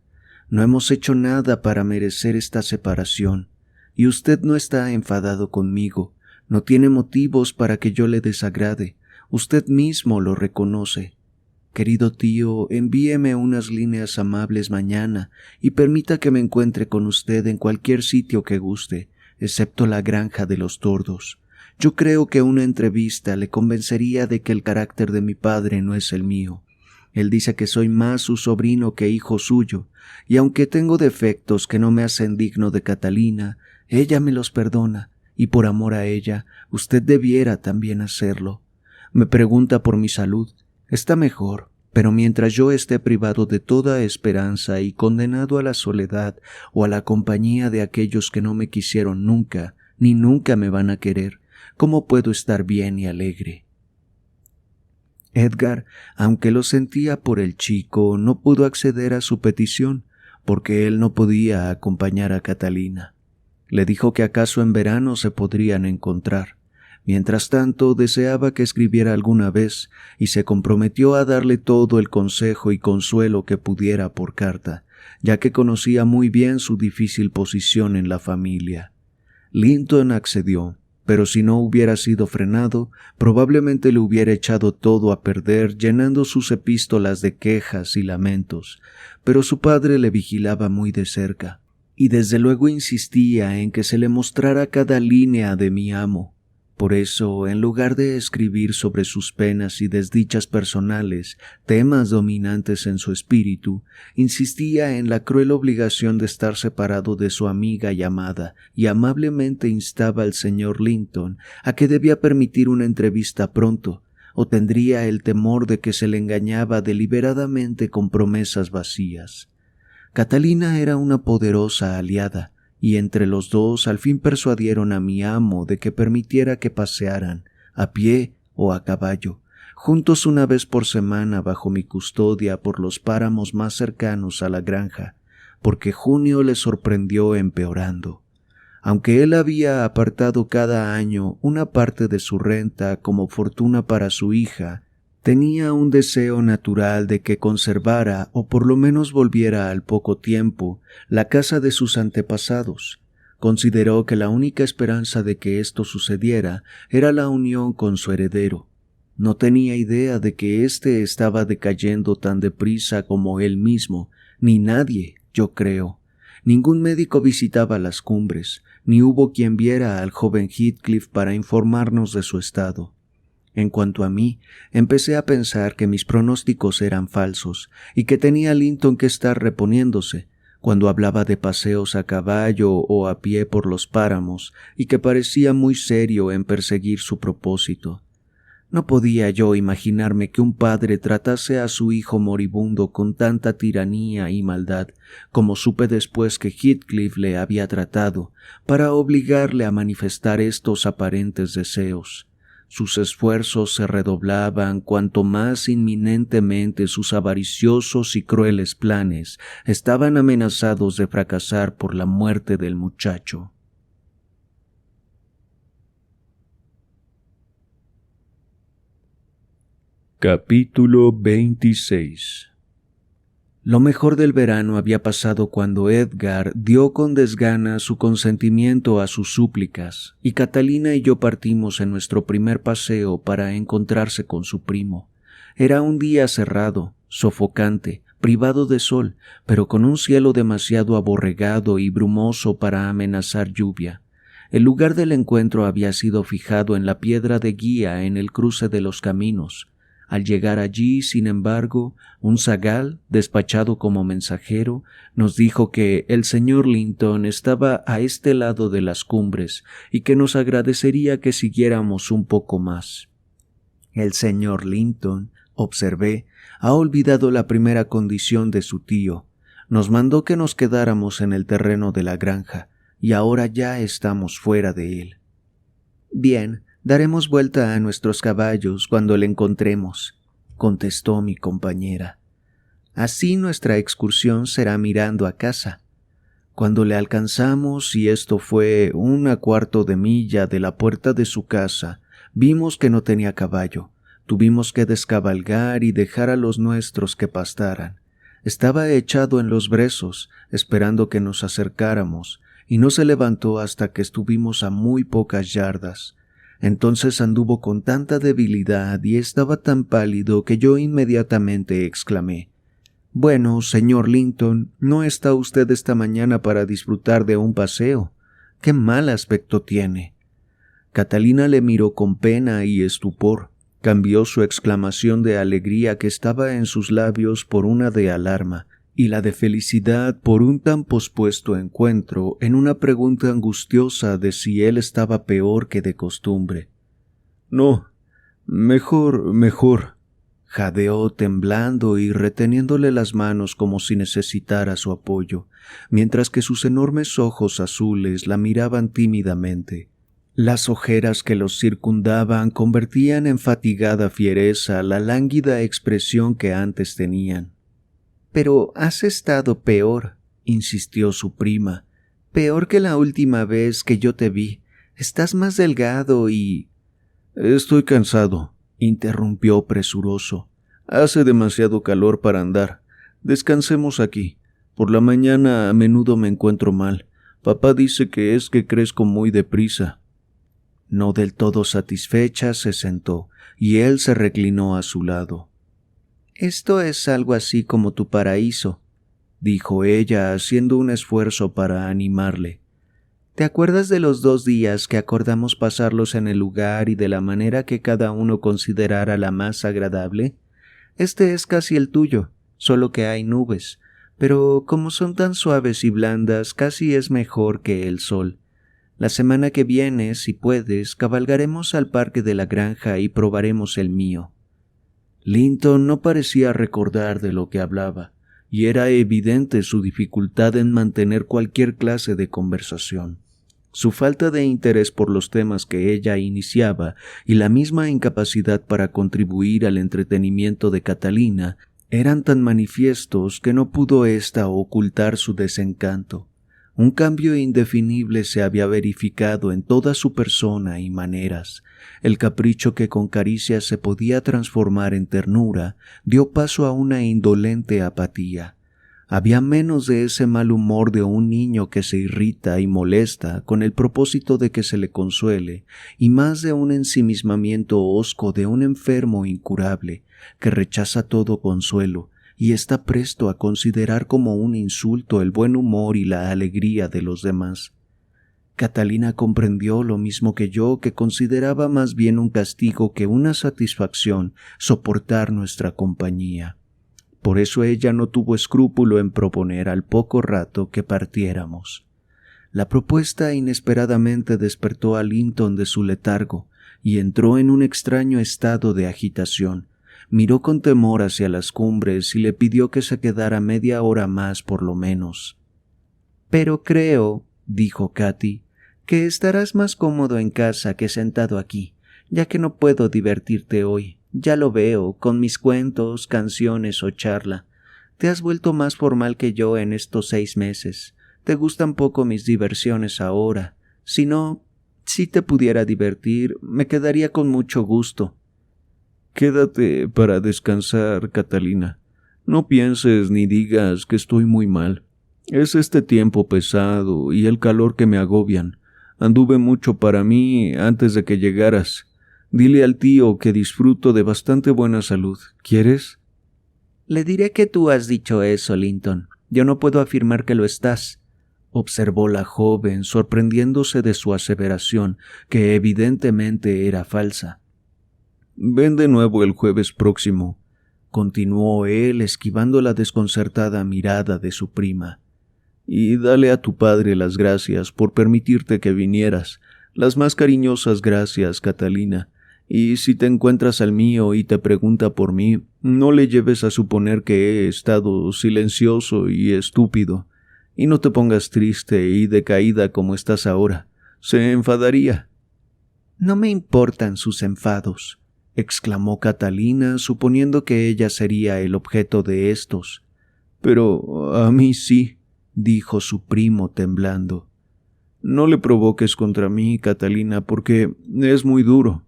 No hemos hecho nada para merecer esta separación, y usted no está enfadado conmigo, no tiene motivos para que yo le desagrade, usted mismo lo reconoce. Querido tío, envíeme unas líneas amables mañana y permita que me encuentre con usted en cualquier sitio que guste, excepto la granja de los tordos. Yo creo que una entrevista le convencería de que el carácter de mi padre no es el mío. Él dice que soy más su sobrino que hijo suyo, y aunque tengo defectos que no me hacen digno de Catalina, ella me los perdona, y por amor a ella, usted debiera también hacerlo. Me pregunta por mi salud. Está mejor, pero mientras yo esté privado de toda esperanza y condenado a la soledad o a la compañía de aquellos que no me quisieron nunca, ni nunca me van a querer, ¿cómo puedo estar bien y alegre? Edgar, aunque lo sentía por el chico, no pudo acceder a su petición, porque él no podía acompañar a Catalina. Le dijo que acaso en verano se podrían encontrar. Mientras tanto, deseaba que escribiera alguna vez y se comprometió a darle todo el consejo y consuelo que pudiera por carta, ya que conocía muy bien su difícil posición en la familia. Linton accedió, pero si no hubiera sido frenado, probablemente le hubiera echado todo a perder llenando sus epístolas de quejas y lamentos, pero su padre le vigilaba muy de cerca, y desde luego insistía en que se le mostrara cada línea de mi amo. Por eso, en lugar de escribir sobre sus penas y desdichas personales, temas dominantes en su espíritu, insistía en la cruel obligación de estar separado de su amiga y amada, y amablemente instaba al señor Linton a que debía permitir una entrevista pronto, o tendría el temor de que se le engañaba deliberadamente con promesas vacías. Catalina era una poderosa aliada, y entre los dos al fin persuadieron a mi amo de que permitiera que pasearan, a pie o a caballo, juntos una vez por semana bajo mi custodia por los páramos más cercanos a la granja, porque junio le sorprendió empeorando. Aunque él había apartado cada año una parte de su renta como fortuna para su hija, tenía un deseo natural de que conservara o por lo menos volviera al poco tiempo la casa de sus antepasados. Consideró que la única esperanza de que esto sucediera era la unión con su heredero. No tenía idea de que éste estaba decayendo tan deprisa como él mismo, ni nadie, yo creo. Ningún médico visitaba las cumbres, ni hubo quien viera al joven Heathcliff para informarnos de su estado. En cuanto a mí, empecé a pensar que mis pronósticos eran falsos y que tenía Linton que estar reponiéndose, cuando hablaba de paseos a caballo o a pie por los páramos y que parecía muy serio en perseguir su propósito. No podía yo imaginarme que un padre tratase a su hijo moribundo con tanta tiranía y maldad, como supe después que Heathcliff le había tratado, para obligarle a manifestar estos aparentes deseos. Sus esfuerzos se redoblaban cuanto más inminentemente sus avariciosos y crueles planes estaban amenazados de fracasar por la muerte del muchacho. Capítulo 26. Lo mejor del verano había pasado cuando Edgar dio con desgana su consentimiento a sus súplicas, y Catalina y yo partimos en nuestro primer paseo para encontrarse con su primo. Era un día cerrado, sofocante, privado de sol, pero con un cielo demasiado aborregado y brumoso para amenazar lluvia. El lugar del encuentro había sido fijado en la piedra de guía en el cruce de los caminos. Al llegar allí, sin embargo, un zagal, despachado como mensajero, nos dijo que el señor Linton estaba a este lado de las cumbres y que nos agradecería que siguiéramos un poco más. El señor Linton, observé, ha olvidado la primera condición de su tío. Nos mandó que nos quedáramos en el terreno de la granja, y ahora ya estamos fuera de él. Bien, daremos vuelta a nuestros caballos cuando le encontremos, contestó mi compañera. Así nuestra excursión será mirando a casa. Cuando le alcanzamos, y esto fue 1/4 de milla de la puerta de su casa, vimos que no tenía caballo. Tuvimos que descabalgar y dejar a los nuestros que pastaran. Estaba echado en los brezos, esperando que nos acercáramos, y no se levantó hasta que estuvimos a muy pocas yardas. Entonces anduvo con tanta debilidad y estaba tan pálido que yo inmediatamente exclamé: «Bueno, señor Linton, ¿no está usted esta mañana para disfrutar de un paseo? ¡Qué mal aspecto tiene!». Catalina le miró con pena y estupor. Cambió su exclamación de alegría que estaba en sus labios por una de alarma, y la de felicidad por un tan pospuesto encuentro en una pregunta angustiosa de si él estaba peor que de costumbre. «No, mejor», jadeó temblando y reteniéndole las manos como si necesitara su apoyo, mientras que sus enormes ojos azules la miraban tímidamente. Las ojeras que los circundaban convertían en fatigada fiereza la lánguida expresión que antes tenían. «Pero has estado peor», insistió su prima, «peor que la última vez que yo te vi. Estás más delgado y...». «Estoy cansado», interrumpió presuroso. «Hace demasiado calor para andar. Descansemos aquí. Por la mañana a menudo me encuentro mal. Papá dice que es que crezco muy deprisa». No del todo satisfecha, se sentó, y él se reclinó a su lado. «Esto es algo así como tu paraíso», dijo ella, haciendo un esfuerzo para animarle. «¿Te acuerdas de los 2 días que acordamos pasarlos en el lugar y de la manera que cada uno considerara la más agradable? Este es casi el tuyo, solo que hay nubes, pero como son tan suaves y blandas, casi es mejor que el sol. La semana que viene, si puedes, cabalgaremos al parque de la granja y probaremos el mío». Linton no parecía recordar de lo que hablaba, y era evidente su dificultad en mantener cualquier clase de conversación. Su falta de interés por los temas que ella iniciaba y la misma incapacidad para contribuir al entretenimiento de Catalina eran tan manifiestos que no pudo ésta ocultar su desencanto. Un cambio indefinible se había verificado en toda su persona y maneras. El capricho que con caricias se podía transformar en ternura dio paso a una indolente apatía. Había menos de ese mal humor de un niño que se irrita y molesta con el propósito de que se le consuele, y más de un ensimismamiento hosco de un enfermo incurable que rechaza todo consuelo y está presto a considerar como un insulto el buen humor y la alegría de los demás. Catalina comprendió lo mismo que yo, que consideraba más bien un castigo que una satisfacción soportar nuestra compañía. Por eso ella no tuvo escrúpulo en proponer al poco rato que partiéramos. La propuesta inesperadamente despertó a Linton de su letargo y entró en un extraño estado de agitación. Miró con temor hacia las cumbres y le pidió que se quedara media hora más por lo menos. «Pero creo», dijo Katy, «que estarás más cómodo en casa que sentado aquí, ya que no puedo divertirte hoy. Ya lo veo, con mis cuentos, canciones o charla. Te has vuelto más formal que yo en estos 6 meses. Te gustan poco mis diversiones ahora. Si no, si te pudiera divertir, me quedaría con mucho gusto». «Quédate para descansar, Catalina. No pienses ni digas que estoy muy mal. Es este tiempo pesado y el calor que me agobian. Anduve mucho para mí antes de que llegaras. Dile al tío que disfruto de bastante buena salud. ¿Quieres?» «Le diré que tú has dicho eso, Linton. Yo no puedo afirmar que lo estás», observó la joven, sorprendiéndose de su aseveración, que evidentemente era falsa. «Ven de nuevo el jueves próximo», continuó él, esquivando la desconcertada mirada de su prima. «Y dale a tu padre las gracias por permitirte que vinieras. Las más cariñosas gracias, Catalina. Y si te encuentras al mío y te pregunta por mí, no le lleves a suponer que he estado silencioso y estúpido. Y no te pongas triste y decaída como estás ahora. Se enfadaría». «No me importan sus enfados», exclamó Catalina, suponiendo que ella sería el objeto de estos. «Pero a mí sí», dijo su primo temblando. «No le provoques contra mí, Catalina, porque es muy duro».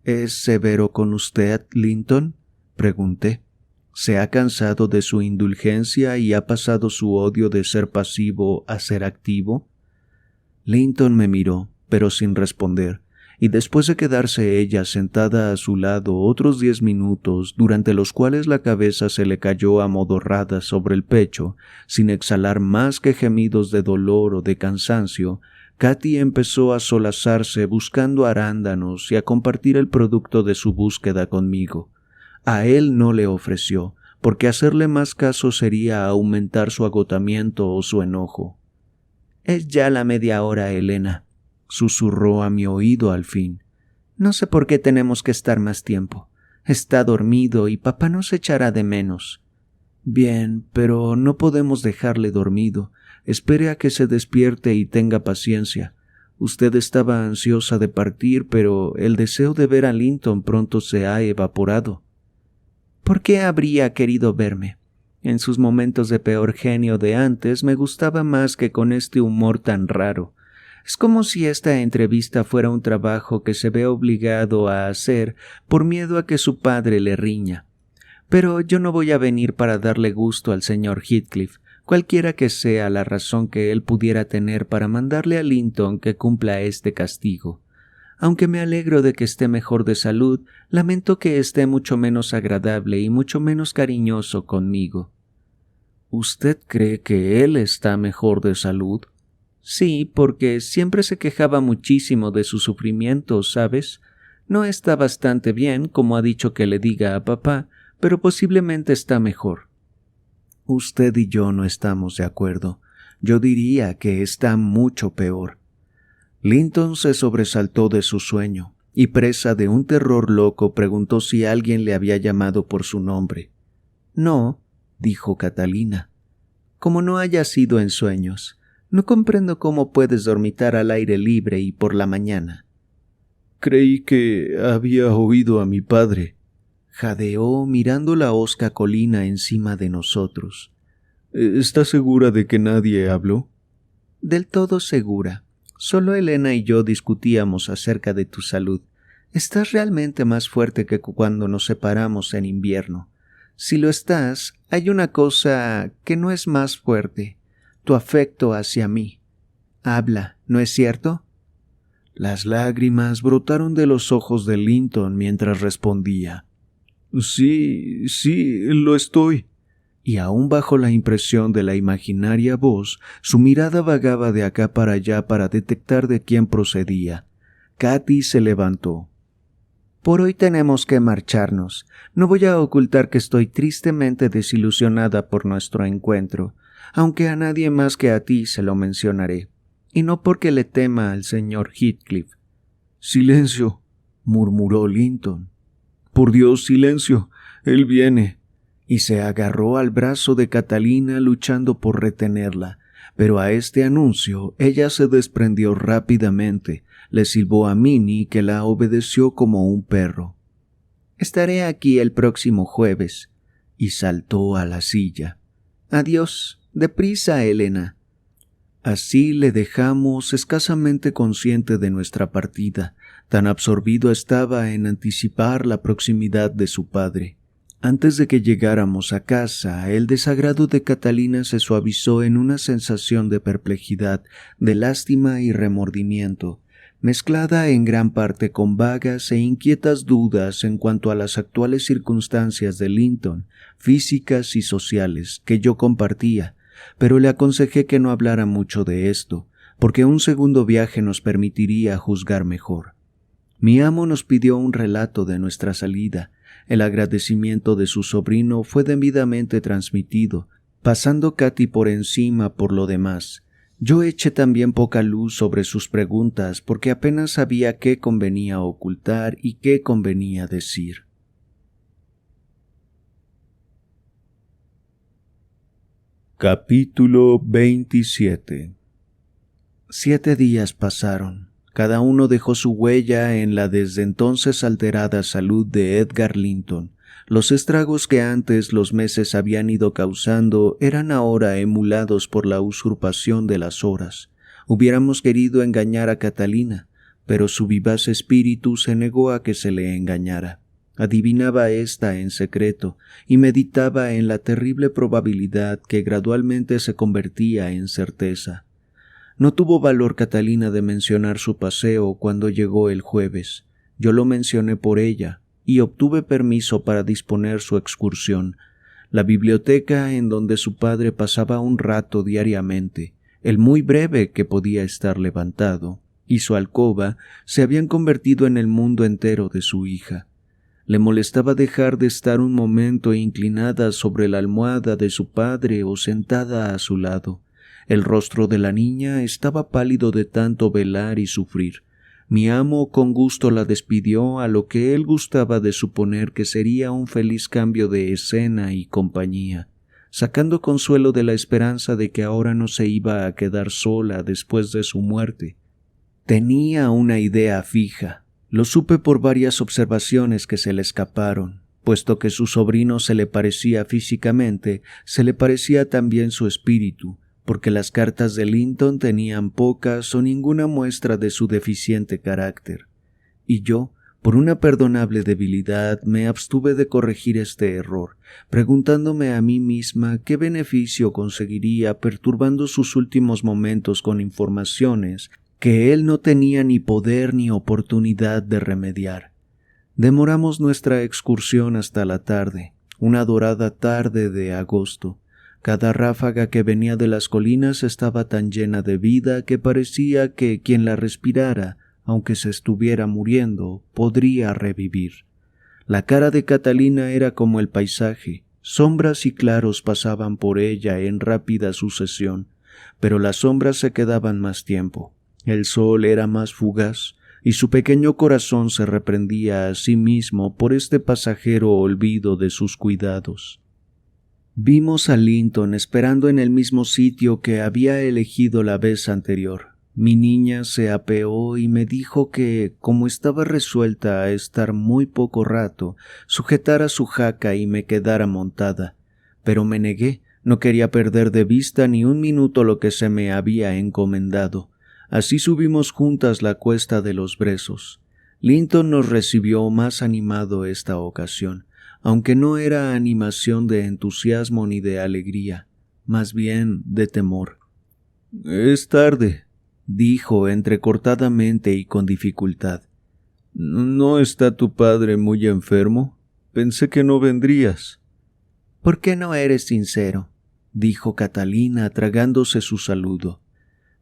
«¿Es severo con usted, Linton?», pregunté. «¿Se ha cansado de su indulgencia y ha pasado su odio de ser pasivo a ser activo?». Linton me miró, pero sin responder, y después de quedarse ella sentada a su lado otros 10 minutos, durante los cuales la cabeza se le cayó amodorrada sobre el pecho, sin exhalar más que gemidos de dolor o de cansancio, Katy empezó a solazarse buscando arándanos y a compartir el producto de su búsqueda conmigo. A él no le ofreció, porque hacerle más caso sería aumentar su agotamiento o su enojo. «Es ya la media hora, Elena», susurró a mi oído al fin. «No sé por qué tenemos que estar más tiempo. Está dormido y papá nos echará de menos». «Bien, pero no podemos dejarle dormido. Espere a que se despierte y tenga paciencia. Usted estaba ansiosa de partir, pero el deseo de ver a Linton pronto se ha evaporado». «¿Por qué habría querido verme? En sus momentos de peor genio de antes me gustaba más que con este humor tan raro. Es como si esta entrevista fuera un trabajo que se ve obligado a hacer por miedo a que su padre le riña. Pero yo no voy a venir para darle gusto al señor Heathcliff, cualquiera que sea la razón que él pudiera tener para mandarle a Linton que cumpla este castigo. Aunque me alegro de que esté mejor de salud, lamento que esté mucho menos agradable y mucho menos cariñoso conmigo». «¿Usted cree que él está mejor de salud?». «Sí, porque siempre se quejaba muchísimo de su sufrimiento, ¿sabes? No está bastante bien, como ha dicho que le diga a papá, pero posiblemente está mejor». «Usted y yo no estamos de acuerdo. Yo diría que está mucho peor». Linton se sobresaltó de su sueño y, presa de un terror loco, preguntó si alguien le había llamado por su nombre. «No», dijo Catalina. «Como no haya sido en sueños. No comprendo cómo puedes dormitar al aire libre y por la mañana». «Creí que había oído a mi padre», jadeó mirando la hosca colina encima de nosotros. «¿Está segura de que nadie habló?». «Del todo segura. Solo Elena y yo discutíamos acerca de tu salud. Estás realmente más fuerte que cuando nos separamos en invierno. Si lo estás, hay una cosa que no es más fuerte: tu afecto hacia mí. Habla, ¿no es cierto?». Las lágrimas brotaron de los ojos de Linton mientras respondía. «Sí, lo estoy». Y aún bajo la impresión de la imaginaria voz, su mirada vagaba de acá para allá para detectar de quién procedía. Katy se levantó. Por hoy tenemos que marcharnos. No voy a ocultar que estoy tristemente desilusionada por nuestro encuentro, aunque a nadie más que a ti se lo mencionaré, y no porque le tema al señor Heathcliff. Silencio, murmuró Linton. Por Dios, silencio, él viene. Y se agarró al brazo de Catalina luchando por retenerla, pero a este anuncio ella se desprendió rápidamente, le silbó a Minnie que la obedeció como un perro. «Estaré aquí el próximo jueves», y saltó a la silla. «Adiós, deprisa, Elena». Así le dejamos escasamente consciente de nuestra partida, tan absorbido estaba en anticipar la proximidad de su padre. Antes de que llegáramos a casa, el desagrado de Catalina se suavizó en una sensación de perplejidad, de lástima y remordimiento, mezclada en gran parte con vagas e inquietas dudas en cuanto a las actuales circunstancias de Linton, físicas y sociales, que yo compartía, pero le aconsejé que no hablara mucho de esto, porque un segundo viaje nos permitiría juzgar mejor. Mi amo nos pidió un relato de nuestra salida. El agradecimiento de su sobrino fue debidamente transmitido, pasando Katy por encima por lo demás. Yo eché también poca luz sobre sus preguntas porque apenas sabía qué convenía ocultar y qué convenía decir. Capítulo 27. 7 días pasaron. Cada uno dejó su huella en la desde entonces alterada salud de Edgar Linton. Los estragos que antes los meses habían ido causando eran ahora emulados por la usurpación de las horas. Hubiéramos querido engañar a Catalina, pero su vivaz espíritu se negó a que se le engañara. Adivinaba ésta en secreto y meditaba en la terrible probabilidad que gradualmente se convertía en certeza. No tuvo valor Catalina de mencionar su paseo cuando llegó el jueves. Yo lo mencioné por ella y obtuve permiso para disponer su excursión. La biblioteca en donde su padre pasaba un rato diariamente, el muy breve que podía estar levantado, y su alcoba se habían convertido en el mundo entero de su hija. Le molestaba dejar de estar un momento inclinada sobre la almohada de su padre o sentada a su lado. El rostro de la niña estaba pálido de tanto velar y sufrir. Mi amo con gusto la despidió a lo que él gustaba de suponer que sería un feliz cambio de escena y compañía, sacando consuelo de la esperanza de que ahora no se iba a quedar sola después de su muerte. Tenía una idea fija. Lo supe por varias observaciones que se le escaparon. Puesto que su sobrino se le parecía físicamente, se le parecía también su espíritu, porque las cartas de Linton tenían pocas o ninguna muestra de su deficiente carácter. Y yo, por una perdonable debilidad, me abstuve de corregir este error, preguntándome a mí misma qué beneficio conseguiría perturbando sus últimos momentos con informaciones que él no tenía ni poder ni oportunidad de remediar. Demoramos nuestra excursión hasta la tarde, una dorada tarde de agosto. Cada ráfaga que venía de las colinas estaba tan llena de vida que parecía que quien la respirara, aunque se estuviera muriendo, podría revivir. La cara de Catalina era como el paisaje, sombras y claros pasaban por ella en rápida sucesión, pero las sombras se quedaban más tiempo. El sol era más fugaz, y su pequeño corazón se reprendía a sí mismo por este pasajero olvido de sus cuidados. Vimos a Linton esperando en el mismo sitio que había elegido la vez anterior. Mi niña se apeó y me dijo que, como estaba resuelta a estar muy poco rato, sujetara su jaca y me quedara montada. Pero me negué, no quería perder de vista ni un minuto lo que se me había encomendado. Así subimos juntas la cuesta de los Brezos. Linton nos recibió más animado esta ocasión, aunque no era animación de entusiasmo ni de alegría, más bien de temor. «Es tarde», dijo entrecortadamente y con dificultad. «¿No está tu padre muy enfermo? Pensé que no vendrías». «¿Por qué no eres sincero?», dijo Catalina tragándose su saludo.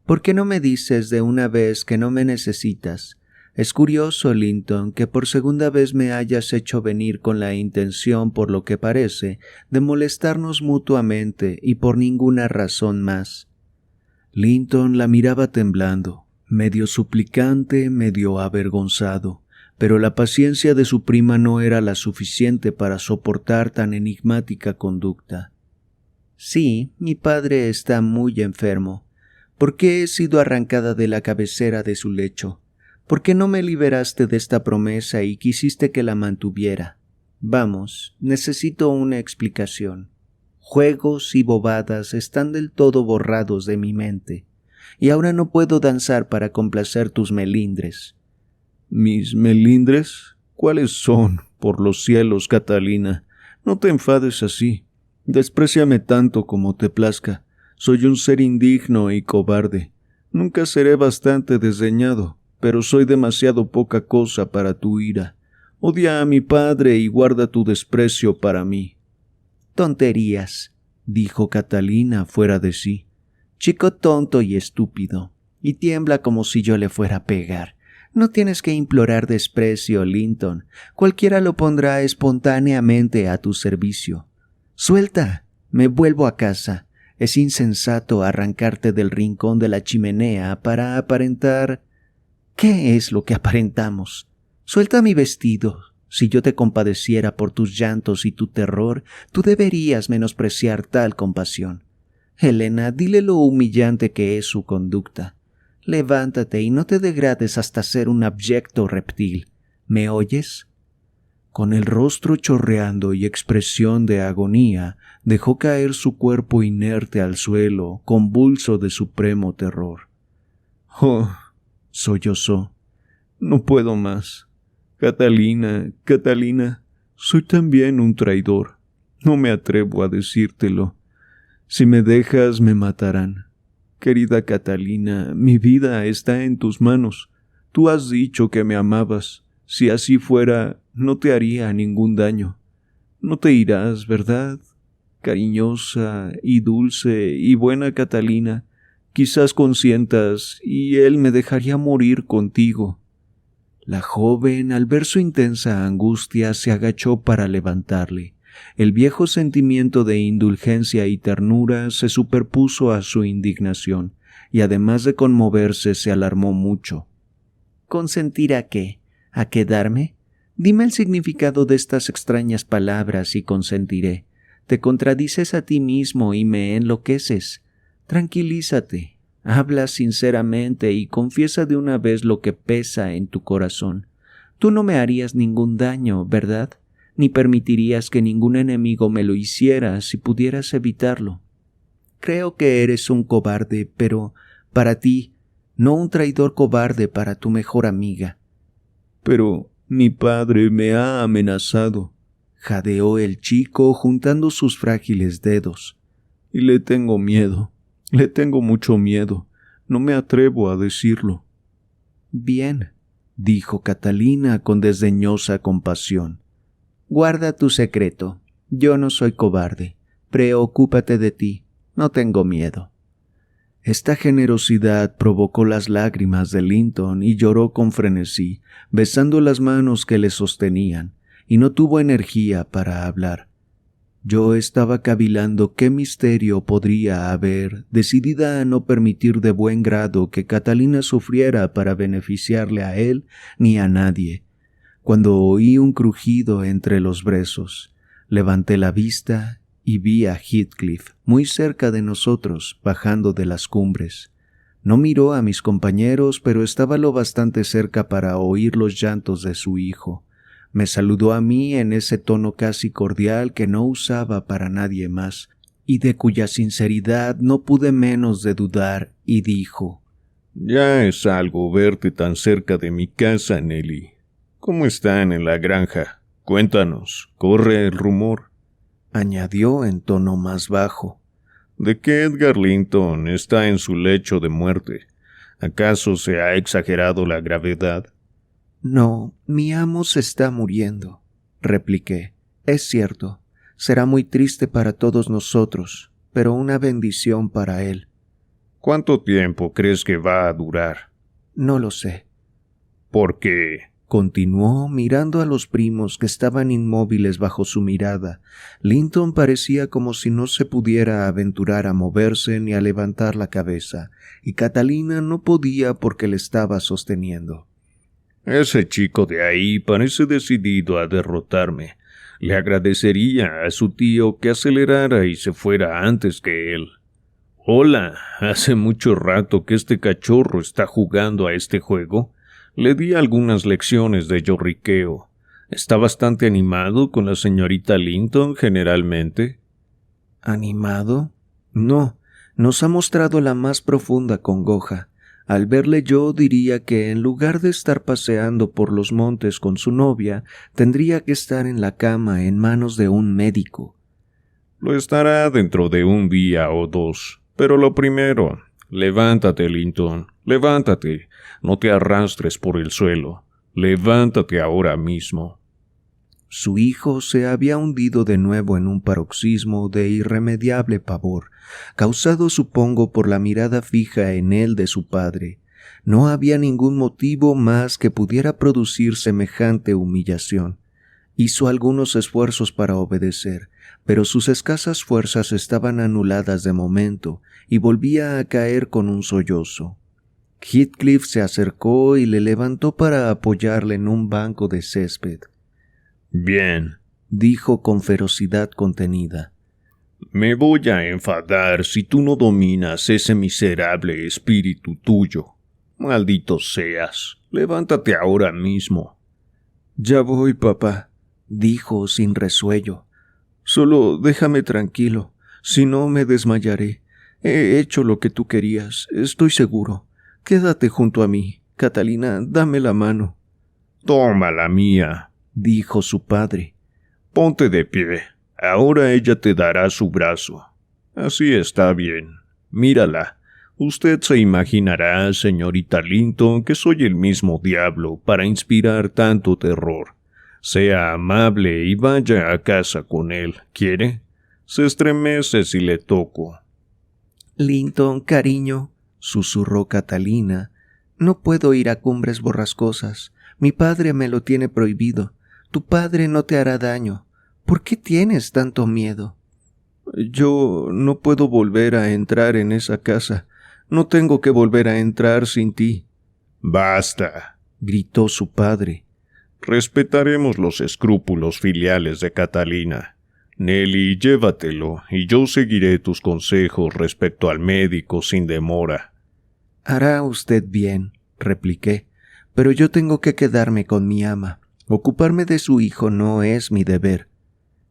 «¿Por qué no me dices de una vez que no me necesitas? Es curioso, Linton, que por segunda vez me hayas hecho venir con la intención, por lo que parece, de molestarnos mutuamente y por ninguna razón más. Linton la miraba temblando, medio suplicante, medio avergonzado, pero la paciencia de su prima no era la suficiente para soportar tan enigmática conducta. Sí, mi padre está muy enfermo. ¿Por qué he sido arrancada de la cabecera de su lecho? ¿Por qué no me liberaste de esta promesa y quisiste que la mantuviera? Vamos, necesito una explicación. Juegos y bobadas están del todo borrados de mi mente, y ahora no puedo danzar para complacer tus melindres. ¿Mis melindres? ¿Cuáles son? Por los cielos, Catalina. No te enfades así. Despréciame tanto como te plazca. Soy un ser indigno y cobarde. Nunca seré bastante desdeñado, pero soy demasiado poca cosa para tu ira. Odia a mi padre y guarda tu desprecio para mí. Tonterías, dijo Catalina fuera de sí. Chico tonto y estúpido, y tiembla como si yo le fuera a pegar. No tienes que implorar desprecio, Linton. Cualquiera lo pondrá espontáneamente a tu servicio. Suelta, me vuelvo a casa. Es insensato arrancarte del rincón de la chimenea para aparentar... ¿Qué es lo que aparentamos? Suelta mi vestido. Si yo te compadeciera por tus llantos y tu terror, tú deberías menospreciar tal compasión. Helena, dile lo humillante que es su conducta. Levántate y no te degrades hasta ser un abyecto reptil. ¿Me oyes? Con el rostro chorreando y expresión de agonía, dejó caer su cuerpo inerte al suelo, convulso de supremo terror. Oh, sollozó. No puedo más. Catalina, Catalina, soy también un traidor. No me atrevo a decírtelo. Si me dejas, me matarán. Querida Catalina, mi vida está en tus manos. Tú has dicho que me amabas. Si así fuera, no te haría ningún daño. No te irás, ¿verdad? Cariñosa y dulce y buena Catalina, quizás consientas y él me dejaría morir contigo. La joven, al ver su intensa angustia, se agachó para levantarle. El viejo sentimiento de indulgencia y ternura se superpuso a su indignación, y además de conmoverse, se alarmó mucho. ¿Consentir a qué? ¿A quedarme? Dime el significado de estas extrañas palabras y consentiré. Te contradices a ti mismo y me enloqueces. Tranquilízate, habla sinceramente y confiesa de una vez lo que pesa en tu corazón. Tú no me harías ningún daño, ¿verdad? Ni permitirías que ningún enemigo me lo hiciera si pudieras evitarlo. Creo que eres un cobarde, pero para ti, no un traidor cobarde para tu mejor amiga. Pero mi padre me ha amenazado, jadeó el chico juntando sus frágiles dedos. Y le tengo miedo, le tengo mucho miedo. No me atrevo a decirlo. Bien, dijo Catalina con desdeñosa compasión. Guarda tu secreto. Yo no soy cobarde. Preocúpate de ti. No tengo miedo. Esta generosidad provocó las lágrimas de Linton y lloró con frenesí, besando las manos que le sostenían, y no tuvo energía para hablar. Yo estaba cavilando qué misterio podría haber, decidida a no permitir de buen grado que Catalina sufriera para beneficiarle a él ni a nadie, cuando oí un crujido entre los brezos. Levanté la vista y vi a Heathcliff muy cerca de nosotros, bajando de las cumbres. No miró a mis compañeros, pero estaba lo bastante cerca para oír los llantos de su hijo. Me saludó a mí en ese tono casi cordial que no usaba para nadie más, y de cuya sinceridad no pude menos de dudar, y dijo: «Ya es algo verte tan cerca de mi casa, Nelly. ¿Cómo están en la granja? Cuéntanos, corre el rumor», añadió en tono más bajo, «de que Edgar Linton está en su lecho de muerte. ¿Acaso se ha exagerado la gravedad?» «No, mi amo se está muriendo», repliqué. «Es cierto, será muy triste para todos nosotros, pero una bendición para él». «¿Cuánto tiempo crees que va a durar?» «No lo sé». Porque, continuó mirando a los primos que estaban inmóviles bajo su mirada. Linton parecía como si no se pudiera aventurar a moverse ni a levantar la cabeza, y Catalina no podía porque le estaba sosteniendo. ese chico de ahí parece decidido a derrotarme. Le agradecería a su tío que acelerara y se fuera antes que él. Hola, hace mucho rato que este cachorro está jugando a este juego. Le di algunas lecciones de lloriqueo. ¿Está bastante animado con la señorita Linton generalmente? ¿Animado? No, nos ha mostrado la más profunda congoja. Al verle yo diría que en lugar de estar paseando por los montes con su novia, tendría que estar en la cama en manos de un médico. Lo estará dentro de un día o dos. Pero lo primero, levántate, Linton, levántate. No te arrastres por el suelo. Levántate ahora mismo. Su hijo se había hundido de nuevo en un paroxismo de irremediable pavor, causado supongo por la mirada fija en él de su padre. No había ningún motivo más que pudiera producir semejante humillación. Hizo algunos esfuerzos para obedecer, pero sus escasas fuerzas estaban anuladas de momento y volvía a caer con un sollozo. Heathcliff se acercó y le levantó para apoyarle en un banco de césped. Bien, dijo con ferocidad contenida. Me voy a enfadar si tú no dominas ese miserable espíritu tuyo. Maldito seas, levántate ahora mismo. Ya voy, papá, dijo sin resuello. Solo déjame tranquilo, si no me desmayaré. He hecho lo que tú querías, estoy seguro. Quédate junto a mí, Catalina, dame la mano. Toma la mía, dijo su padre. Ponte de pie, ahora ella te dará su brazo. Así está bien, mírala. Usted se imaginará, señorita Linton, que soy el mismo diablo para inspirar tanto terror. Sea amable y vaya a casa con él, ¿quiere? Se estremece si le toco. Linton, cariño, susurró Catalina, no puedo ir a cumbres borrascosas. Mi padre me lo tiene prohibido. Tu padre no te hará daño. ¿Por qué tienes tanto miedo? Yo no puedo volver a entrar en esa casa. No tengo que volver a entrar sin ti. Basta, gritó su padre. Respetaremos los escrúpulos filiales de Catalina. Nelly, llévatelo, y yo seguiré tus consejos respecto al médico sin demora. Hará usted bien, repliqué, pero yo tengo que quedarme con mi ama. Ocuparme de su hijo no es mi deber.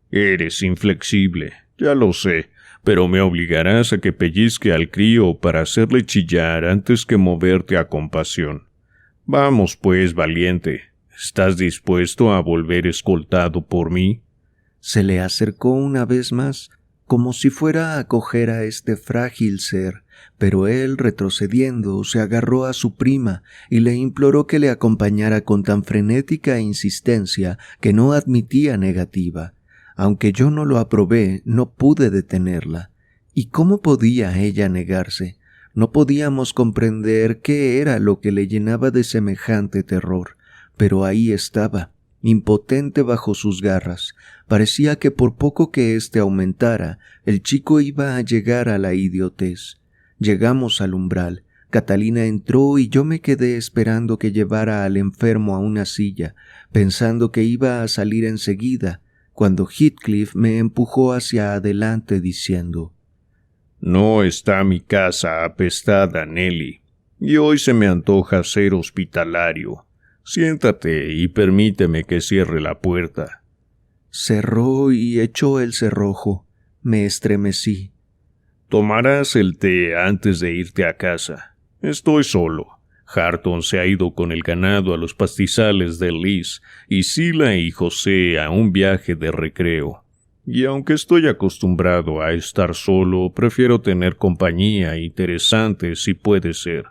Eres inflexible, ya lo sé, pero me obligarás a que pellizque al crío para hacerle chillar antes que moverte a compasión. Vamos pues, valiente, ¿estás dispuesto a volver escoltado por mí? Se le acercó una vez más, como si fuera a coger a este frágil ser, pero él, retrocediendo, se agarró a su prima y le imploró que le acompañara con tan frenética insistencia que no admitía negativa. Aunque yo no lo aprobé, no pude detenerla. ¿Y cómo podía ella negarse? No podíamos comprender qué era lo que le llenaba de semejante terror, pero ahí estaba, impotente bajo sus garras. Parecía que por poco que éste aumentara, el chico iba a llegar a la idiotez. Llegamos al umbral. Catalina entró y yo me quedé esperando que llevara al enfermo a una silla, pensando que iba a salir enseguida, cuando Heathcliff me empujó hacia adelante diciendo: No está mi casa apestada, Nelly, y hoy se me antoja ser hospitalario. Siéntate y permíteme que cierre la puerta. Cerró y echó el cerrojo. Me estremecí. Tomarás el té antes de irte a casa. Estoy solo. Hareton se ha ido con el ganado a los pastizales de Liz y Sila y José a un viaje de recreo. Y aunque estoy acostumbrado a estar solo, prefiero tener compañía interesante si puede ser.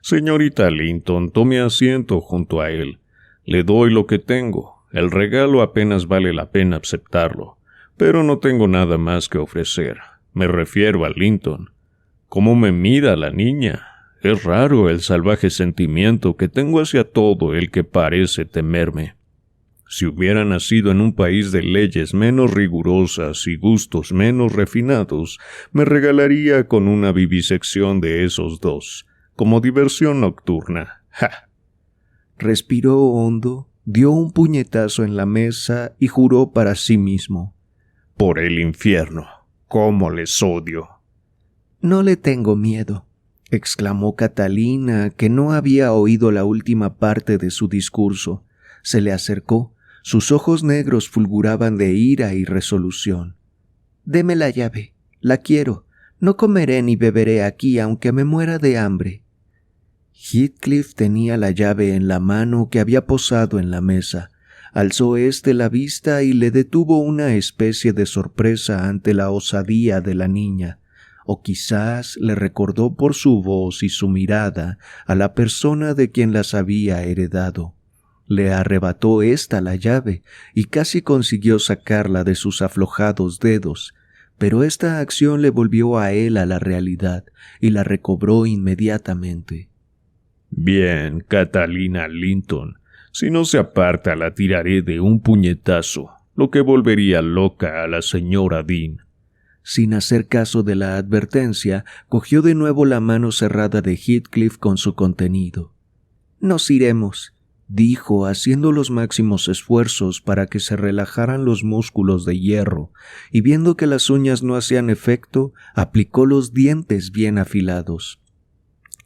Señorita Linton, tome asiento junto a él. Le doy lo que tengo. El regalo apenas vale la pena aceptarlo, pero no tengo nada más que ofrecer. Me refiero a Linton. ¿Cómo me mira la niña? Es raro el salvaje sentimiento que tengo hacia todo el que parece temerme. Si hubiera nacido en un país de leyes menos rigurosas y gustos menos refinados, me regalaría con una vivisección de esos dos, como diversión nocturna. ¡Ja! Respiró hondo, dio un puñetazo en la mesa y juró para sí mismo. Por el infierno, cómo les odio. No le tengo miedo, exclamó Catalina, que no había oído la última parte de su discurso. Se le acercó. Sus ojos negros fulguraban de ira y resolución. «Deme la llave. La quiero. No comeré ni beberé aquí aunque me muera de hambre». Heathcliff tenía la llave en la mano que había posado en la mesa. Alzó la vista y le detuvo una especie de sorpresa ante la osadía de la niña. O quizás le recordó por su voz y su mirada a la persona de quien las había heredado. Le arrebató la llave y casi consiguió sacarla de sus aflojados dedos, pero esta acción le volvió a él a la realidad y la recobró inmediatamente. Bien, Catalina Linton, si no se aparta la tiraré de un puñetazo, lo que volvería loca a la señora Dean. Sin hacer caso de la advertencia, cogió de nuevo la mano cerrada de Heathcliff con su contenido. «Nos iremos», dijo, haciendo los máximos esfuerzos para que se relajaran los músculos de hierro, y viendo que las uñas no hacían efecto, aplicó los dientes bien afilados.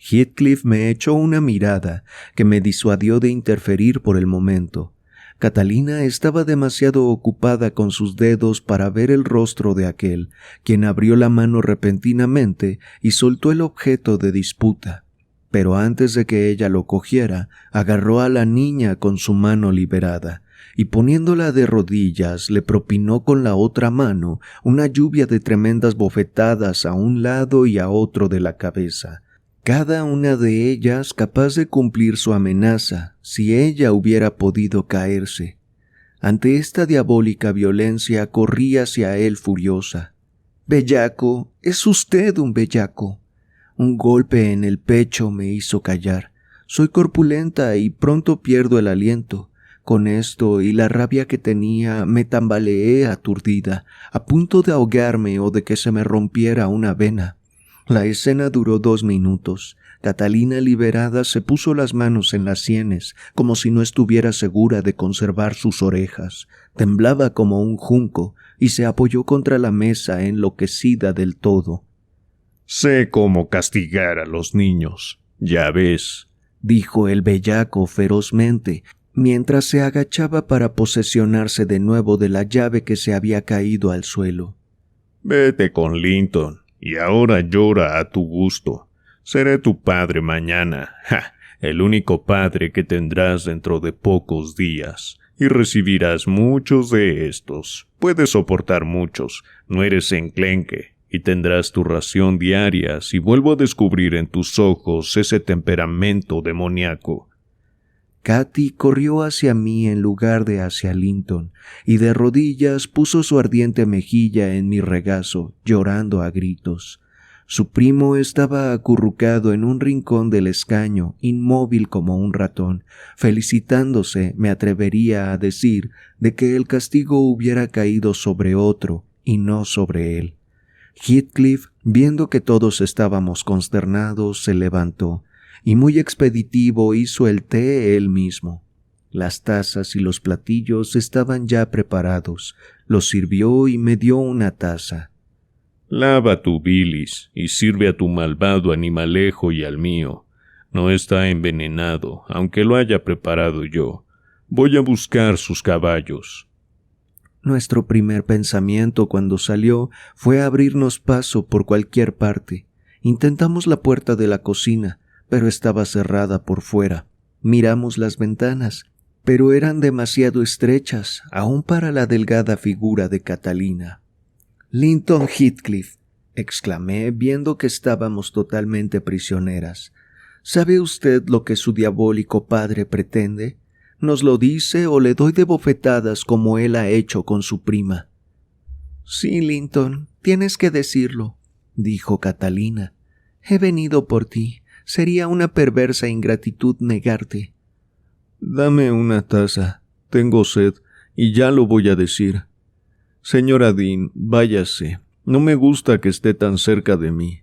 Heathcliff me echó una mirada que me disuadió de interferir por el momento. Catalina estaba demasiado ocupada con sus dedos para ver el rostro de aquel, quien abrió la mano repentinamente y soltó el objeto de disputa. Pero antes de que ella lo cogiera, agarró a la niña con su mano liberada y poniéndola de rodillas le propinó con la otra mano una lluvia de tremendas bofetadas a un lado y a otro de la cabeza, cada una de ellas capaz de cumplir su amenaza si ella hubiera podido caerse. Ante esta diabólica violencia corrí hacia él furiosa. «Bellaco, es usted un bellaco». Un golpe en el pecho me hizo callar. Soy corpulenta y pronto pierdo el aliento. Con esto y la rabia que tenía, me tambaleé aturdida, a punto de ahogarme o de que se me rompiera una vena. La escena duró 2 minutos. Catalina, liberada, se puso las manos en las sienes, como si no estuviera segura de conservar sus orejas. Temblaba como un junco y se apoyó contra la mesa, enloquecida del todo. Sé cómo castigar a los niños, ya ves, dijo el bellaco ferozmente, mientras se agachaba para posesionarse de nuevo de la llave que se había caído al suelo. Vete con Linton, y ahora llora a tu gusto. Seré tu padre mañana, el único padre que tendrás dentro de pocos días, y recibirás muchos de estos. Puedes soportar muchos, no eres enclenque. Y tendrás tu ración diaria si vuelvo a descubrir en tus ojos ese temperamento demoníaco. Katy corrió hacia mí en lugar de hacia Linton, y de rodillas puso su ardiente mejilla en mi regazo, llorando a gritos. Su primo estaba acurrucado en un rincón del escaño, inmóvil como un ratón, felicitándose, me atrevería a decir, de que el castigo hubiera caído sobre otro y no sobre él. Heathcliff, viendo que todos estábamos consternados, se levantó y muy expeditivo hizo el té él mismo. Las tazas y los platillos estaban ya preparados. Los sirvió y me dio una taza. Lava tu bilis y sirve a tu malvado animalejo y al mío. No está envenenado, aunque lo haya preparado yo. Voy a buscar sus caballos. Nuestro primer pensamiento cuando salió fue abrirnos paso por cualquier parte. Intentamos la puerta de la cocina, pero estaba cerrada por fuera. Miramos las ventanas, pero eran demasiado estrechas, aún para la delgada figura de Catalina. «Linton Heathcliff», exclamé, viendo que estábamos totalmente prisioneras. «¿Sabe usted lo que su diabólico padre pretende? ¿Nos lo dice o le doy de bofetadas como él ha hecho con su prima?» «Sí, Linton, tienes que decirlo», dijo Catalina. «He venido por ti. Sería una perversa ingratitud negarte. Dame una taza. Tengo sed, y ya lo voy a decir. Señora Dean, váyase. No me gusta que esté tan cerca de mí.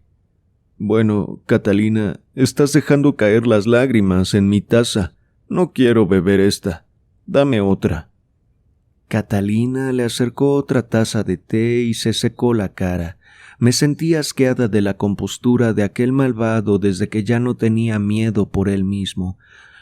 Bueno, Catalina, estás dejando caer las lágrimas en mi taza. No quiero beber esta. Dame otra. Catalina le acercó otra taza de té y se secó la cara. Me sentí asqueada de la compostura de aquel malvado desde que ya no tenía miedo por él mismo.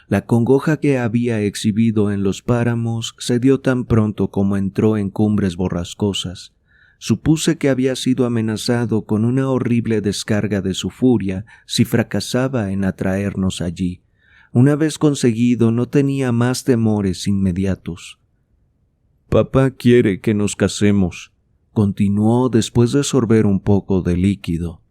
La congoja que había exhibido en los páramos se dio tan pronto como entró en Cumbres Borrascosas. Supuse que había sido amenazado con una horrible descarga de su furia si fracasaba en atraernos allí. Una vez conseguido, no tenía más temores inmediatos. Papá quiere que nos casemos, continuó después de sorber un poco de líquido.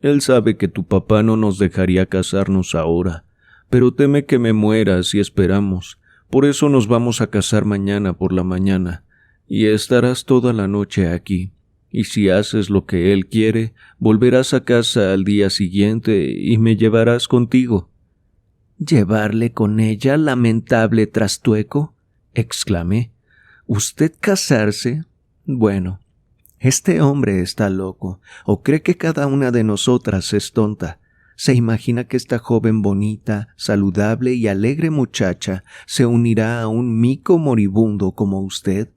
Él sabe que tu papá no nos dejaría casarnos ahora, pero teme que me muera si esperamos. Por eso nos vamos a casar mañana por la mañana, y estarás toda la noche aquí. Y si haces lo que él quiere, volverás a casa al día siguiente y me llevarás contigo. ¿Llevarle con ella, lamentable trastueco?, exclamé. ¿Usted casarse? Bueno, este hombre está loco, o cree que cada una de nosotras es tonta. ¿Se imagina que esta joven bonita, saludable y alegre muchacha se unirá a un mico moribundo como usted?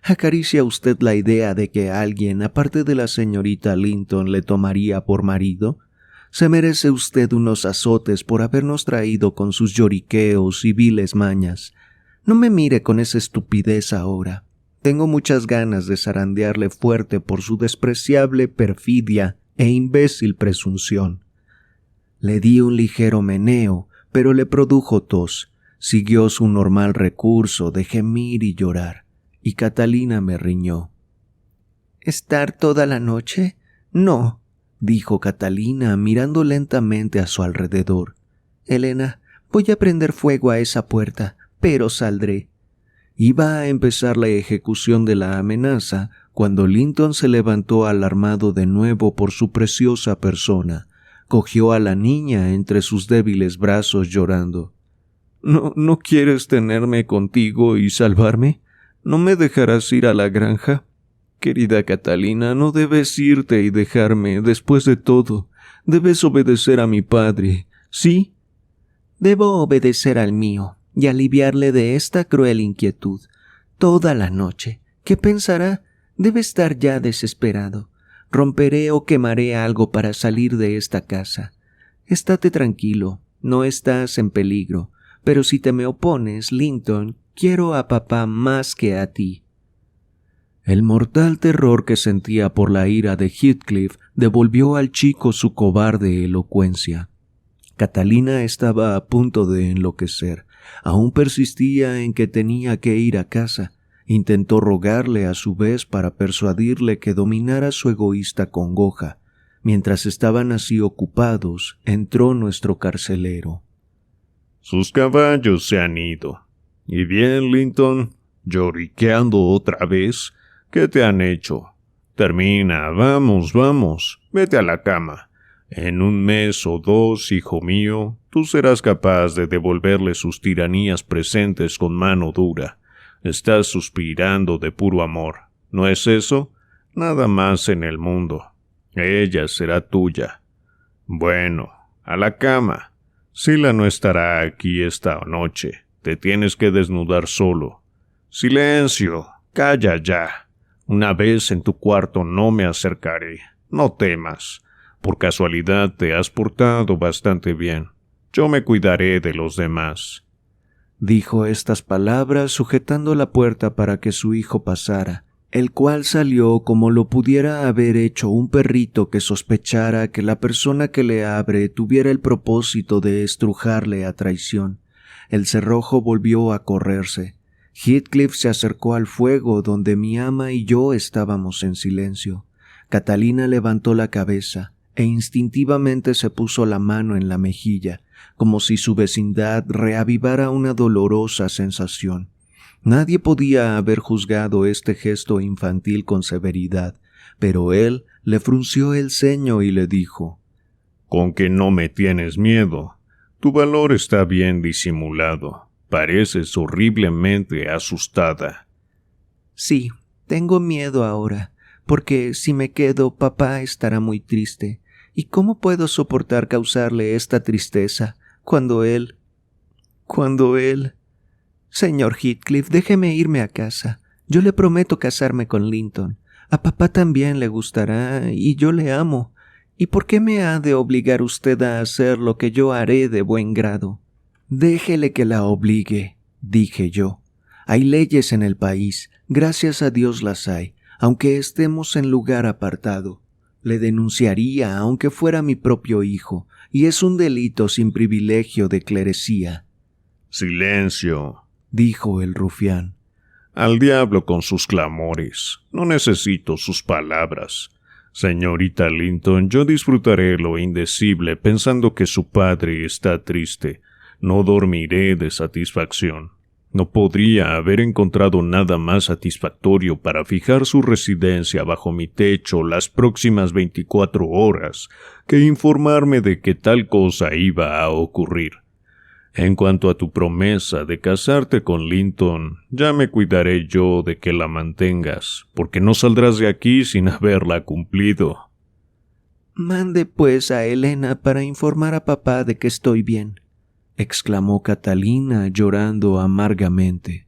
¿Acaricia usted la idea de que alguien, aparte de la señorita Linton, le tomaría por marido? Se merece usted unos azotes por habernos traído con sus lloriqueos y viles mañas. No me mire con esa estupidez ahora. Tengo muchas ganas de zarandearle fuerte por su despreciable perfidia e imbécil presunción. Le di un ligero meneo, pero le produjo tos. Siguió su normal recurso de gemir y llorar, y Catalina me riñó. ¿Estar toda la noche? No, dijo Catalina mirando lentamente a su alrededor. Elena, voy a prender fuego a esa puerta, pero saldré. Iba a empezar la ejecución de la amenaza cuando Linton se levantó alarmado de nuevo por su preciosa persona. Cogió a la niña entre sus débiles brazos llorando. ¿No quieres tenerme contigo y salvarme? ¿No me dejarás ir a la granja? Querida Catalina, no debes irte y dejarme después de todo. Debes obedecer a mi padre, ¿sí? Debo obedecer al mío y aliviarle de esta cruel inquietud. Toda la noche. ¿Qué pensará? Debe estar ya desesperado. Romperé o quemaré algo para salir de esta casa. Estate tranquilo, no estás en peligro, pero si te me opones, Linton, quiero a papá más que a ti. El mortal terror que sentía por la ira de Heathcliff devolvió al chico su cobarde elocuencia. Catalina estaba a punto de enloquecer. Aún persistía en que tenía que ir a casa. Intentó rogarle a su vez para persuadirle que dominara su egoísta congoja. Mientras estaban así ocupados, entró nuestro carcelero. Sus caballos se han ido. ¿Y bien, Linton? ¿Lloriqueando otra vez? ¿Qué te han hecho? Termina, vamos, vete a la cama. En un mes o dos, hijo mío, tú serás capaz de devolverle sus tiranías presentes con mano dura. Estás suspirando de puro amor, ¿no es eso? Nada más en el mundo. Ella será tuya. Bueno, a la cama. Sila no estará aquí esta noche. Te tienes que desnudar solo. Silencio, calla ya. Una vez en tu cuarto no me acercaré. No temas. Por casualidad te has portado bastante bien. Yo me cuidaré de los demás. Dijo estas palabras sujetando la puerta para que su hijo pasara, el cual salió como lo pudiera haber hecho un perrito que sospechara que la persona que le abre tuviera el propósito de estrujarle a traición. El cerrojo volvió a correrse. Heathcliff se acercó al fuego donde mi ama y yo estábamos en silencio. Catalina levantó la cabeza e instintivamente se puso la mano en la mejilla, como si su vecindad reavivara una dolorosa sensación. Nadie podía haber juzgado este gesto infantil con severidad, pero él le frunció el ceño y le dijo: Con que no me tienes miedo. Tu valor está bien disimulado. Pareces horriblemente asustada. Sí, tengo miedo ahora, porque si me quedo, papá estará muy triste. ¿Y cómo puedo soportar causarle esta tristeza cuando él... Señor Heathcliff, déjeme irme a casa. Yo le prometo casarme con Linton. A papá también le gustará, y yo le amo. ¿Y por qué me ha de obligar usted a hacer lo que yo haré de buen grado? Déjele que la obligue, dije yo. Hay leyes en el país, gracias a Dios las hay, aunque estemos en lugar apartado. Le denunciaría aunque fuera mi propio hijo, y es un delito sin privilegio de clerecía. Silencio, dijo el rufián. Al diablo con sus clamores. No necesito sus palabras. Señorita Linton, yo disfrutaré lo indecible pensando que su padre está triste. No dormiré de satisfacción. No podría haber encontrado nada más satisfactorio para fijar su residencia bajo mi techo las próximas 24 horas que informarme de que tal cosa iba a ocurrir. En cuanto a tu promesa de casarte con Linton, ya me cuidaré yo de que la mantengas, porque no saldrás de aquí sin haberla cumplido. Mande pues a Helena para informar a papá de que estoy bien, exclamó Catalina llorando amargamente.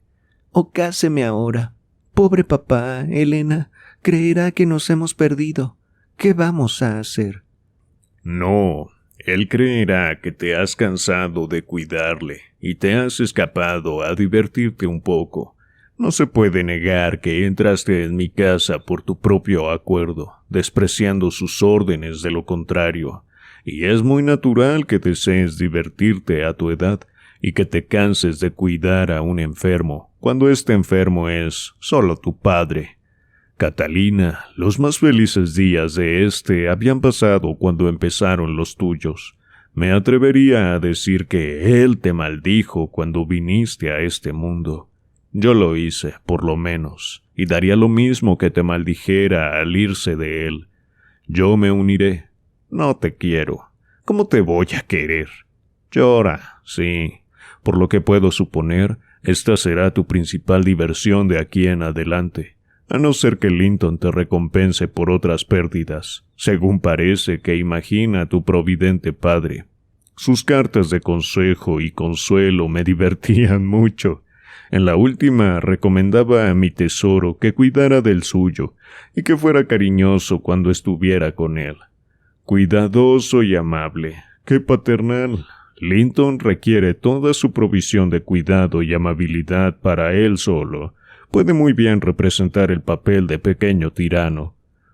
O cáseme ahora. Pobre papá, Helena, creerá que nos hemos perdido. ¿Qué vamos a hacer? No. Él creerá que te has cansado de cuidarle y te has escapado a divertirte un poco. No se puede negar que entraste en mi casa por tu propio acuerdo, despreciando sus órdenes de lo contrario, y es muy natural que desees divertirte a tu edad y que te canses de cuidar a un enfermo, cuando este enfermo es solo tu padre. Catalina, los más felices días de habían pasado cuando empezaron los tuyos. Me atrevería a decir que él te maldijo cuando viniste a este mundo. Yo lo hice, por lo menos, y daría lo mismo que te maldijera al irse de él. Yo me uniré. No te quiero. ¿Cómo te voy a querer? Llora, sí. Por lo que puedo suponer, esta será tu principal diversión de aquí en adelante. A no ser que Linton te recompense por otras pérdidas, según parece que imagina tu providente padre. Sus cartas de consejo y consuelo me divertían mucho. En la última recomendaba a mi tesoro que cuidara del suyo y que fuera cariñoso cuando estuviera con él. Cuidadoso y amable. ¡Qué paternal! Linton requiere toda su provisión de cuidado y amabilidad para él solo. Puede muy bien representar el papel de pequeño tirano.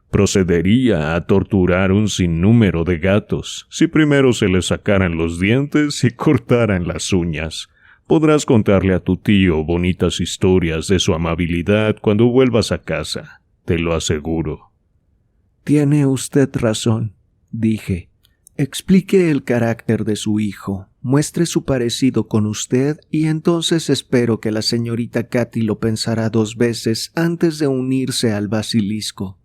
Procedería a torturar un sinnúmero de gatos, si primero se les sacaran los dientes y cortaran las uñas. Podrás contarle a tu tío bonitas historias de su amabilidad cuando vuelvas a casa, te lo aseguro. Tiene usted razón, dije. Explique el carácter de su hijo, muestre su parecido con usted y entonces espero que la señorita Cathy lo pensará 2 veces antes de unirse al basilisco.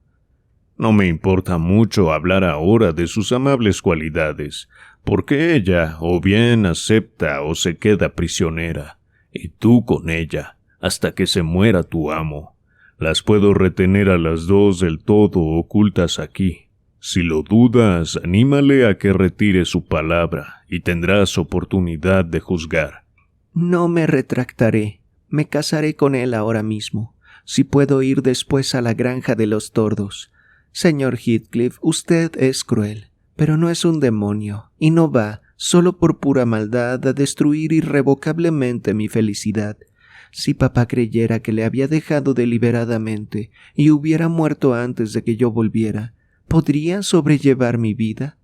No me importa mucho hablar ahora de sus amables cualidades, porque ella o bien acepta o se queda prisionera, y tú con ella, hasta que se muera tu amo. Las puedo retener a las 2 del todo ocultas aquí. Si lo dudas, anímale a que retire su palabra y tendrás oportunidad de juzgar. No me retractaré. Me casaré con él ahora mismo. Si puedo ir después a la granja de los tordos. Señor Heathcliff, usted es cruel, pero no es un demonio, y no va, solo por pura maldad, a destruir irrevocablemente mi felicidad. Si papá creyera que le había dejado deliberadamente y hubiera muerto antes de que yo volviera, ¿podría sobrellevar mi vida?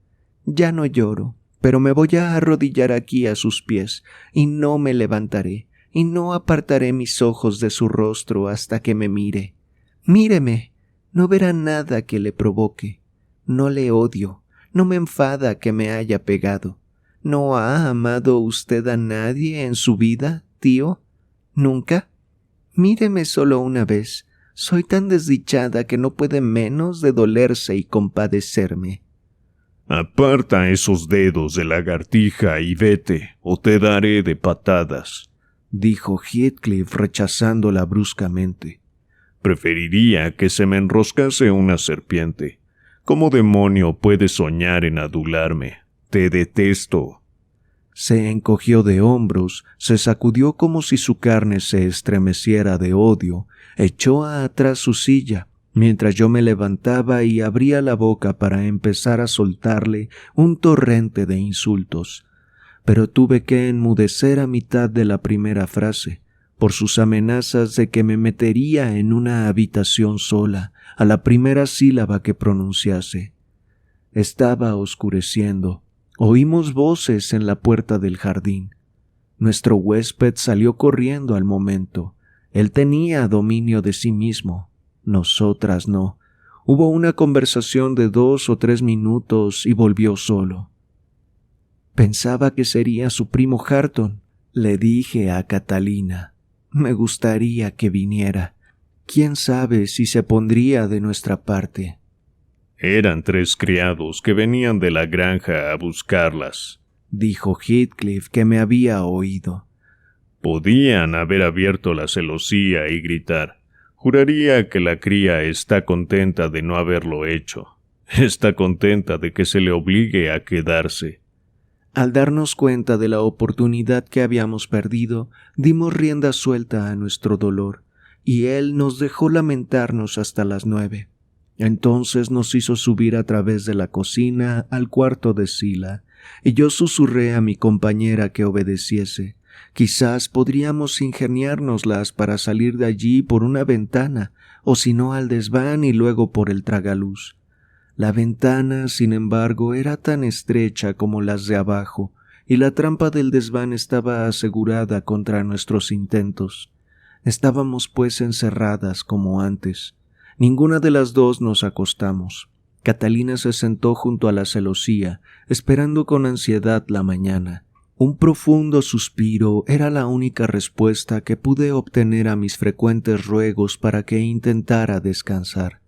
Ya no lloro, pero me voy a arrodillar aquí a sus pies, y no me levantaré, y no apartaré mis ojos de su rostro hasta que me mire. Míreme, no verá nada que le provoque. No le odio, no me enfada que me haya pegado. ¿No ha amado usted a nadie en su vida, tío? ¿Nunca? Míreme solo una vez. Soy tan desdichada que no puede menos de dolerse y compadecerme. Aparta esos dedos de lagartija y vete, o te daré de patadas, dijo Heathcliff rechazándola bruscamente. Preferiría que se me enroscase una serpiente. ¿Cómo demonio puedes soñar en adularme? Te detesto. Se encogió de hombros, se sacudió como si su carne se estremeciera de odio, echó atrás su silla, mientras yo me levantaba y abría la boca para empezar a soltarle un torrente de insultos. Pero tuve que enmudecer a mitad de la primera frase, por sus amenazas de que me metería en una habitación sola a la primera sílaba que pronunciase. Estaba oscureciendo. Oímos voces en la puerta del jardín. Nuestro huésped salió corriendo al momento. Él tenía dominio de sí mismo. Nosotras no. Hubo una conversación de 2 o 3 minutos y volvió solo. Pensaba que sería su primo Hareton. Le dije a Catalina. Me gustaría que viniera. ¿Quién sabe si se pondría de nuestra parte? Eran 3 criados que venían de la granja a buscarlas, dijo Heathcliff, que me había oído. Podían haber abierto la celosía y gritar. Juraría que la cría está contenta de no haberlo hecho. Está contenta de que se le obligue a quedarse. Al darnos cuenta de la oportunidad que habíamos perdido, dimos rienda suelta a nuestro dolor, y él nos dejó lamentarnos hasta las 9. Entonces nos hizo subir a través de la cocina al cuarto de Zillah, y yo susurré a mi compañera que obedeciese. Quizás podríamos ingeniárnoslas para salir de allí por una ventana, o si no al desván y luego por el tragaluz. La ventana, sin embargo, era tan estrecha como las de abajo, y la trampa del desván estaba asegurada contra nuestros intentos. Estábamos pues encerradas como antes. Ninguna de las dos nos acostamos. Catalina se sentó junto a la celosía, esperando con ansiedad la mañana. Un profundo suspiro era la única respuesta que pude obtener a mis frecuentes ruegos para que intentara descansar.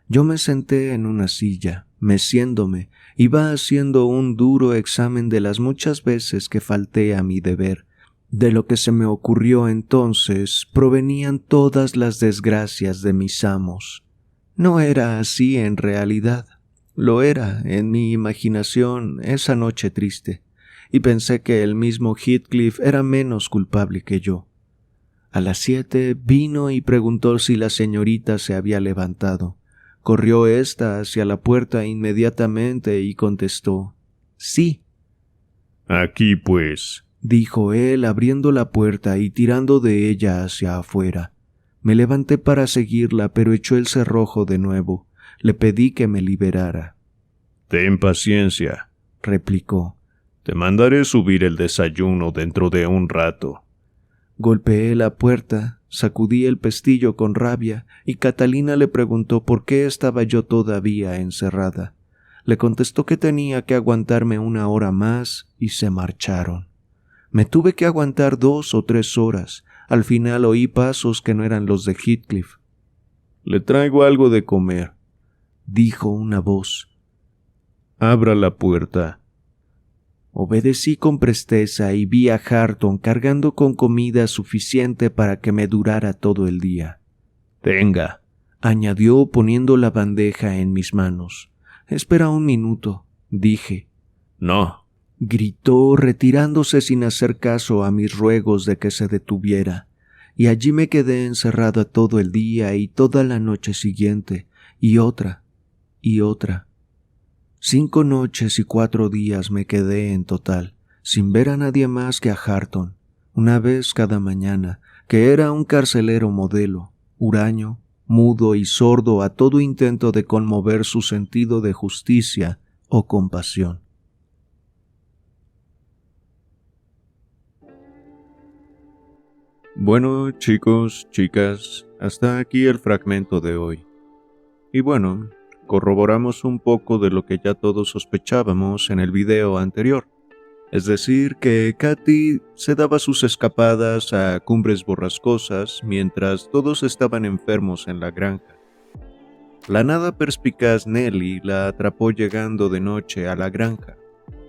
Yo me senté en una silla, meciéndome, iba haciendo un duro examen de las muchas veces que falté a mi deber. De lo que se me ocurrió entonces provenían todas las desgracias de mis amos. No era así en realidad. Lo era en mi imaginación esa noche triste, y pensé que el mismo Heathcliff era menos culpable que yo. A las 7 vino y preguntó si la señorita se había levantado. Corrió ésta hacia la puerta inmediatamente y contestó: «Sí». «Aquí, pues», dijo él abriendo la puerta y tirando de ella hacia afuera. Me levanté para seguirla, pero echó el cerrojo de nuevo. Le pedí que me liberara. «Ten paciencia», replicó. «Te mandaré subir el desayuno dentro de un rato». Golpeé la puerta, sacudí el pestillo con rabia, y Catalina le preguntó por qué estaba yo todavía encerrada. Le contestó que tenía que aguantarme 1 hora más, y se marcharon. Me tuve que aguantar 2 o 3 horas. Al final oí pasos que no eran los de Heathcliff. «Le traigo algo de comer», dijo una voz. «Abra la puerta». Obedecí con presteza y vi a Hareton cargando con comida suficiente para que me durara todo el día. «Tenga», añadió poniendo la bandeja en mis manos. «Espera un minuto», dije. «No», gritó retirándose sin hacer caso a mis ruegos de que se detuviera, y allí me quedé encerrada todo el día y toda la noche siguiente, y otra, y otra. 5 noches y 4 días me quedé en total, sin ver a nadie más que a Hareton, una vez cada mañana, que era un carcelero modelo, huraño, mudo y sordo a todo intento de conmover su sentido de justicia o compasión. Bueno, chicos, chicas, hasta aquí el fragmento de hoy. Y bueno, corroboramos un poco de lo que ya todos sospechábamos en el video anterior. Es decir, que Katy se daba sus escapadas a Cumbres Borrascosas mientras todos estaban enfermos en la granja. La nada perspicaz Nelly la atrapó llegando de noche a la granja.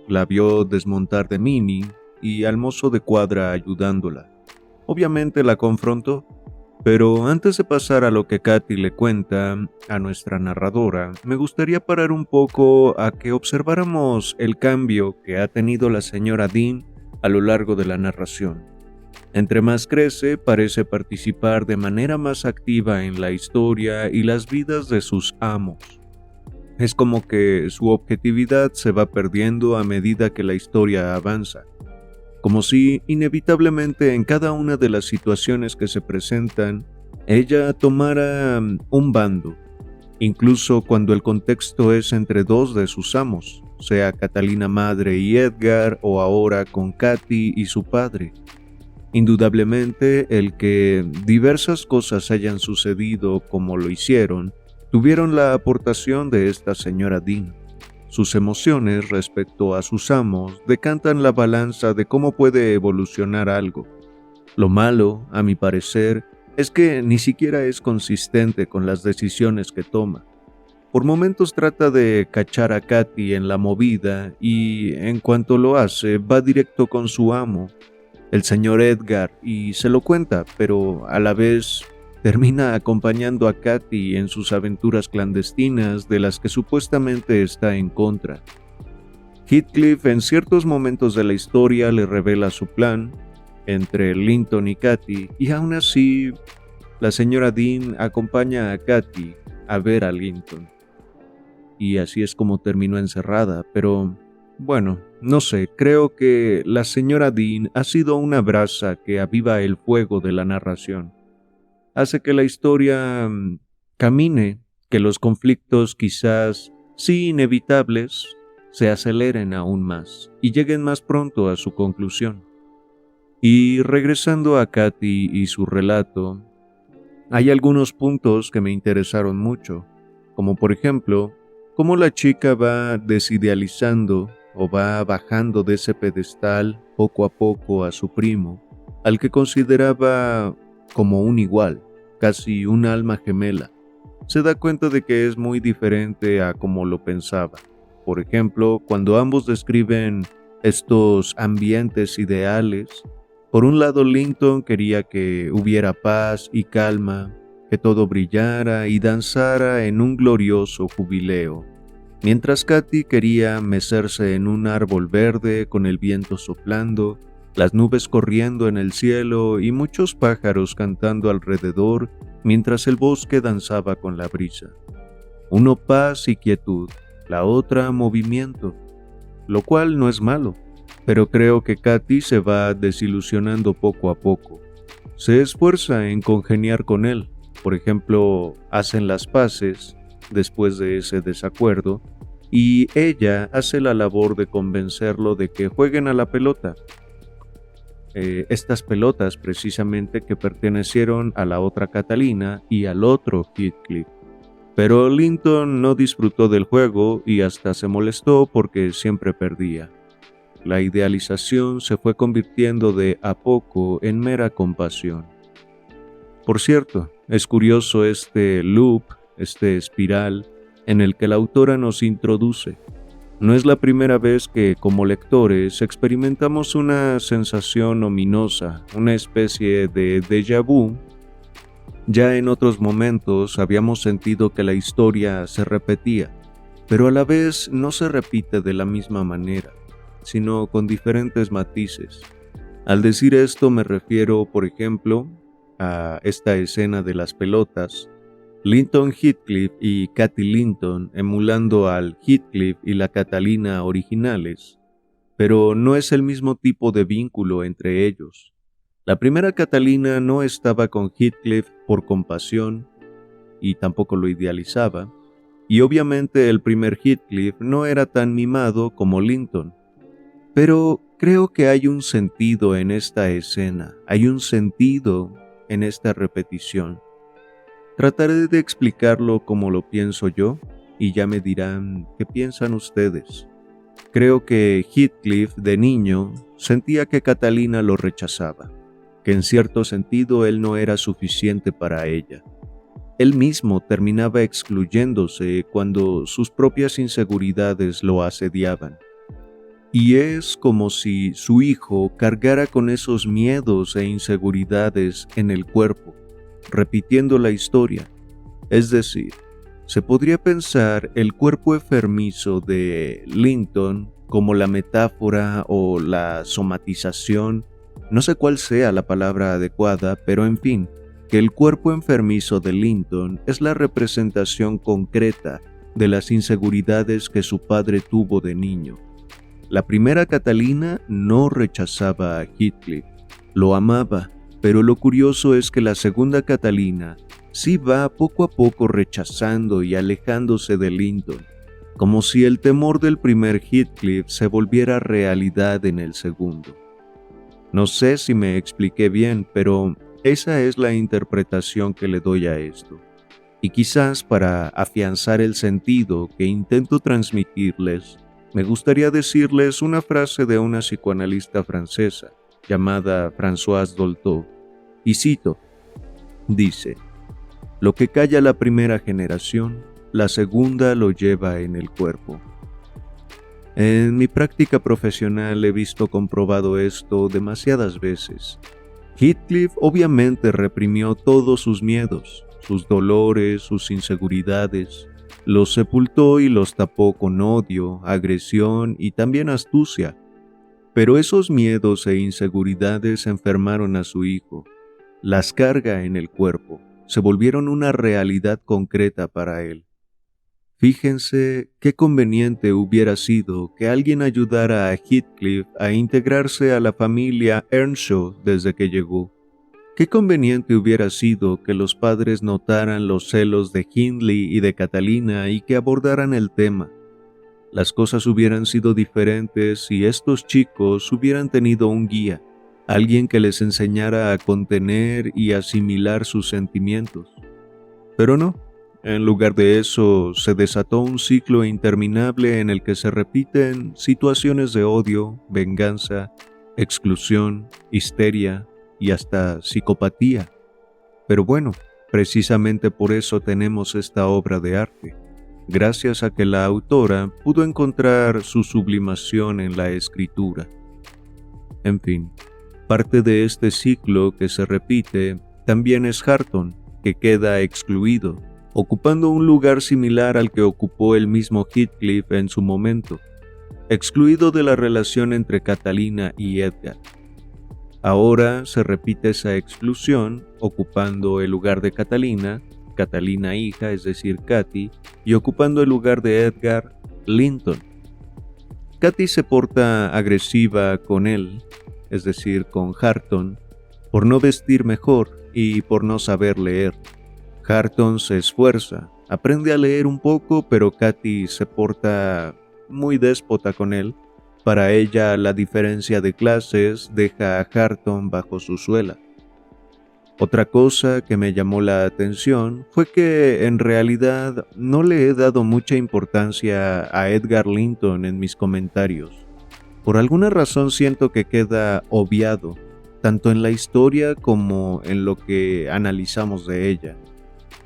La vio desmontar de Minnie y al mozo de cuadra ayudándola. Obviamente la confrontó, pero antes de pasar a lo que Katy le cuenta a nuestra narradora, me gustaría parar un poco a que observáramos el cambio que ha tenido la señora Dean a lo largo de la narración. Entre más crece, parece participar de manera más activa en la historia y las vidas de sus amos. Es como que su objetividad se va perdiendo a medida que la historia avanza, como si inevitablemente en cada una de las situaciones que se presentan, ella tomara un bando, incluso cuando el contexto es entre dos de sus amos, sea Catalina madre y Edgar o ahora con Katy y su padre. Indudablemente, el que diversas cosas hayan sucedido como lo hicieron, tuvieron la aportación de esta señora Dean. Sus emociones respecto a sus amos decantan la balanza de cómo puede evolucionar algo. Lo malo, a mi parecer, es que ni siquiera es consistente con las decisiones que toma. Por momentos trata de cachar a Katy en la movida y, en cuanto lo hace, va directo con su amo, el señor Edgar, y se lo cuenta, pero a la vez termina acompañando a Katy en sus aventuras clandestinas de las que supuestamente está en contra. Heathcliff en ciertos momentos de la historia le revela su plan entre Linton y Katy, y aún así la señora Dean acompaña a Katy a ver a Linton. Y así es como terminó encerrada, pero bueno, no sé, creo que la señora Dean ha sido una brasa que aviva el fuego de la narración. Hace que la historia camine, que los conflictos quizás sí inevitables se aceleren aún más y lleguen más pronto a su conclusión. Y regresando a Katy y su relato, hay algunos puntos que me interesaron mucho, como por ejemplo, cómo la chica va desidealizando o va bajando de ese pedestal poco a poco a su primo, al que consideraba como un igual, casi un alma gemela. Se da cuenta de que es muy diferente a como lo pensaba. Por ejemplo, cuando ambos describen estos ambientes ideales, por un lado Linton quería que hubiera paz y calma, que todo brillara y danzara en un glorioso jubileo, mientras Katy quería mecerse en un árbol verde con el viento soplando, las nubes corriendo en el cielo y muchos pájaros cantando alrededor mientras el bosque danzaba con la brisa. Uno paz y quietud, la otra movimiento, lo cual no es malo, pero creo que Katy se va desilusionando poco a poco. Se esfuerza en congeniar con él, por ejemplo, hacen las paces después de ese desacuerdo y ella hace la labor de convencerlo de que jueguen a la pelota. Estas pelotas precisamente que pertenecieron a la otra Catalina y al otro Heathcliff. Pero Linton no disfrutó del juego y hasta se molestó porque siempre perdía. La idealización se fue convirtiendo de a poco en mera compasión. Por cierto, es curioso este loop, este espiral, en el que la autora nos introduce. No es la primera vez que, como lectores, experimentamos una sensación ominosa, una especie de déjà vu. Ya en otros momentos habíamos sentido que la historia se repetía, pero a la vez no se repite de la misma manera, sino con diferentes matices. Al decir esto me refiero, por ejemplo, a esta escena de las pelotas, Linton Heathcliff y Katy Linton emulando al Heathcliff y la Catalina originales, pero no es el mismo tipo de vínculo entre ellos. La primera Catalina no estaba con Heathcliff por compasión y tampoco lo idealizaba, y obviamente el primer Heathcliff no era tan mimado como Linton. Pero creo que hay un sentido en esta escena, hay un sentido en esta repetición. Trataré de explicarlo como lo pienso yo y ya me dirán qué piensan ustedes. Creo que Heathcliff de niño sentía que Catalina lo rechazaba, que en cierto sentido él no era suficiente para ella. él mismo terminaba excluyéndose cuando sus propias inseguridades lo asediaban. Y es como si su hijo cargara con esos miedos e inseguridades en el cuerpo, repitiendo la historia. Es decir, se podría pensar el cuerpo enfermizo de Linton como la metáfora o la somatización, no sé cuál sea la palabra adecuada, pero en fin, que el cuerpo enfermizo de Linton es la representación concreta de las inseguridades que su padre tuvo de niño. La primera Catalina no rechazaba a Heathcliff, lo amaba, pero lo curioso es que la segunda Catalina sí va poco a poco rechazando y alejándose de Linton, como si el temor del primer Heathcliff se volviera realidad en el segundo. No sé si me expliqué bien, pero esa es la interpretación que le doy a esto. Y quizás para afianzar el sentido que intento transmitirles, me gustaría decirles una frase de una psicoanalista francesa llamada Françoise Dolto, y cito, dice: «Lo que calla la primera generación, la segunda lo lleva en el cuerpo». En mi práctica profesional he visto comprobado esto demasiadas veces. Heathcliff obviamente reprimió todos sus miedos, sus dolores, sus inseguridades, los sepultó y los tapó con odio, agresión y también astucia. Pero esos miedos e inseguridades enfermaron a su hijo, las carga en el cuerpo, se volvieron una realidad concreta para él. Fíjense qué conveniente hubiera sido que alguien ayudara a Heathcliff a integrarse a la familia Earnshaw desde que llegó. Qué conveniente hubiera sido que los padres notaran los celos de Hindley y de Catalina y que abordaran el tema. Las cosas hubieran sido diferentes si estos chicos hubieran tenido un guía, alguien que les enseñara a contener y asimilar sus sentimientos. Pero no. En lugar de eso, se desató un ciclo interminable en el que se repiten situaciones de odio, venganza, exclusión, histeria y hasta psicopatía. Pero bueno, precisamente por eso tenemos esta obra de arte, gracias a que la autora pudo encontrar su sublimación en la escritura. En fin, parte de este ciclo que se repite también es Hareton, que queda excluido, ocupando un lugar similar al que ocupó el mismo Heathcliff en su momento, excluido de la relación entre Catalina y Edgar. Ahora se repite esa exclusión, ocupando el lugar de Catalina hija, es decir, Cathy, y ocupando el lugar de Edgar, Linton. Cathy se porta agresiva con él, es decir, con Hareton, por no vestir mejor y por no saber leer. Hareton se esfuerza, aprende a leer un poco, pero Cathy se porta muy déspota con él. Para ella, la diferencia de clases deja a Hareton bajo su suela. Otra cosa que me llamó la atención fue que en realidad no le he dado mucha importancia a Edgar Linton en mis comentarios. Por alguna razón siento que queda obviado, tanto en la historia como en lo que analizamos de ella.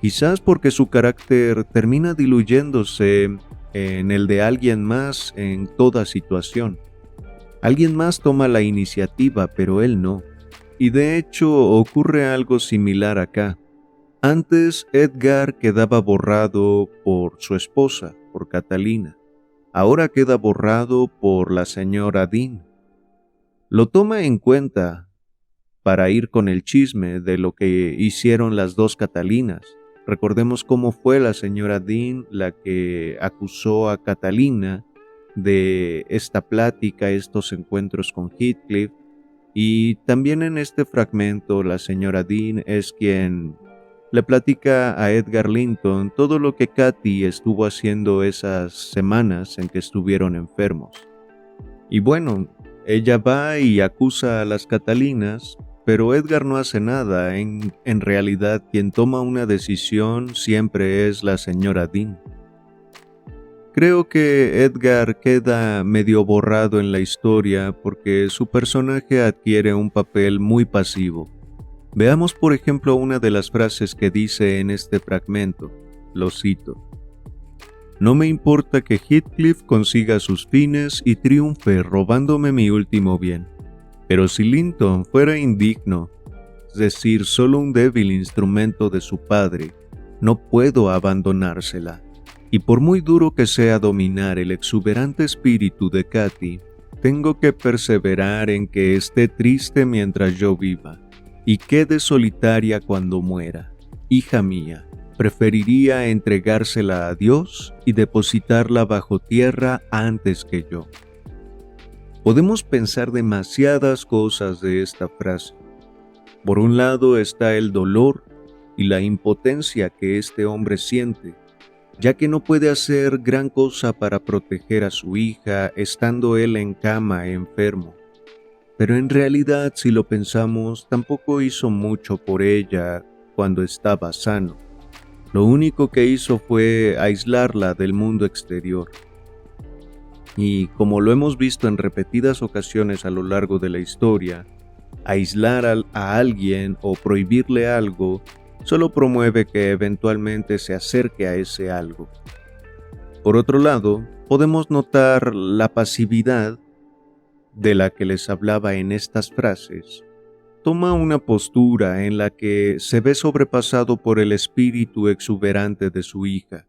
Quizás porque su carácter termina diluyéndose en el de alguien más en toda situación. Alguien más toma la iniciativa, pero él no. Y de hecho ocurre algo similar acá. Antes Edgar quedaba borrado por su esposa, por Catalina. Ahora queda borrado por la señora Dean. Lo toma en cuenta para ir con el chisme de lo que hicieron las dos Catalinas. Recordemos cómo fue la señora Dean la que acusó a Catalina de esta plática, estos encuentros con Heathcliff, y también en este fragmento la señora Dean es quien le platica a Edgar Linton todo lo que Cathy estuvo haciendo esas semanas en que estuvieron enfermos. Y bueno, ella va y acusa a las Catalinas, pero Edgar no hace nada. En realidad, quien toma una decisión siempre es la señora Dean. Creo que Edgar queda medio borrado en la historia porque su personaje adquiere un papel muy pasivo. Veamos por ejemplo una de las frases que dice en este fragmento, lo cito: «No me importa que Heathcliff consiga sus fines y triunfe robándome mi último bien, pero si Linton fuera indigno, es decir, solo un débil instrumento de su padre, no puedo abandonársela. Y por muy duro que sea dominar el exuberante espíritu de Cathy, tengo que perseverar en que esté triste mientras yo viva, y quede solitaria cuando muera. Hija mía, preferiría entregársela a Dios y depositarla bajo tierra antes que yo». Podemos pensar demasiadas cosas de esta frase. Por un lado está el dolor y la impotencia que este hombre siente, ya que no puede hacer gran cosa para proteger a su hija estando él en cama enfermo. Pero en realidad, si lo pensamos, tampoco hizo mucho por ella cuando estaba sano. Lo único que hizo fue aislarla del mundo exterior. Y como lo hemos visto en repetidas ocasiones a lo largo de la historia, aislar a alguien o prohibirle algo solo promueve que eventualmente se acerque a ese algo. Por otro lado, podemos notar la pasividad de la que les hablaba en estas frases. Toma una postura en la que se ve sobrepasado por el espíritu exuberante de su hija.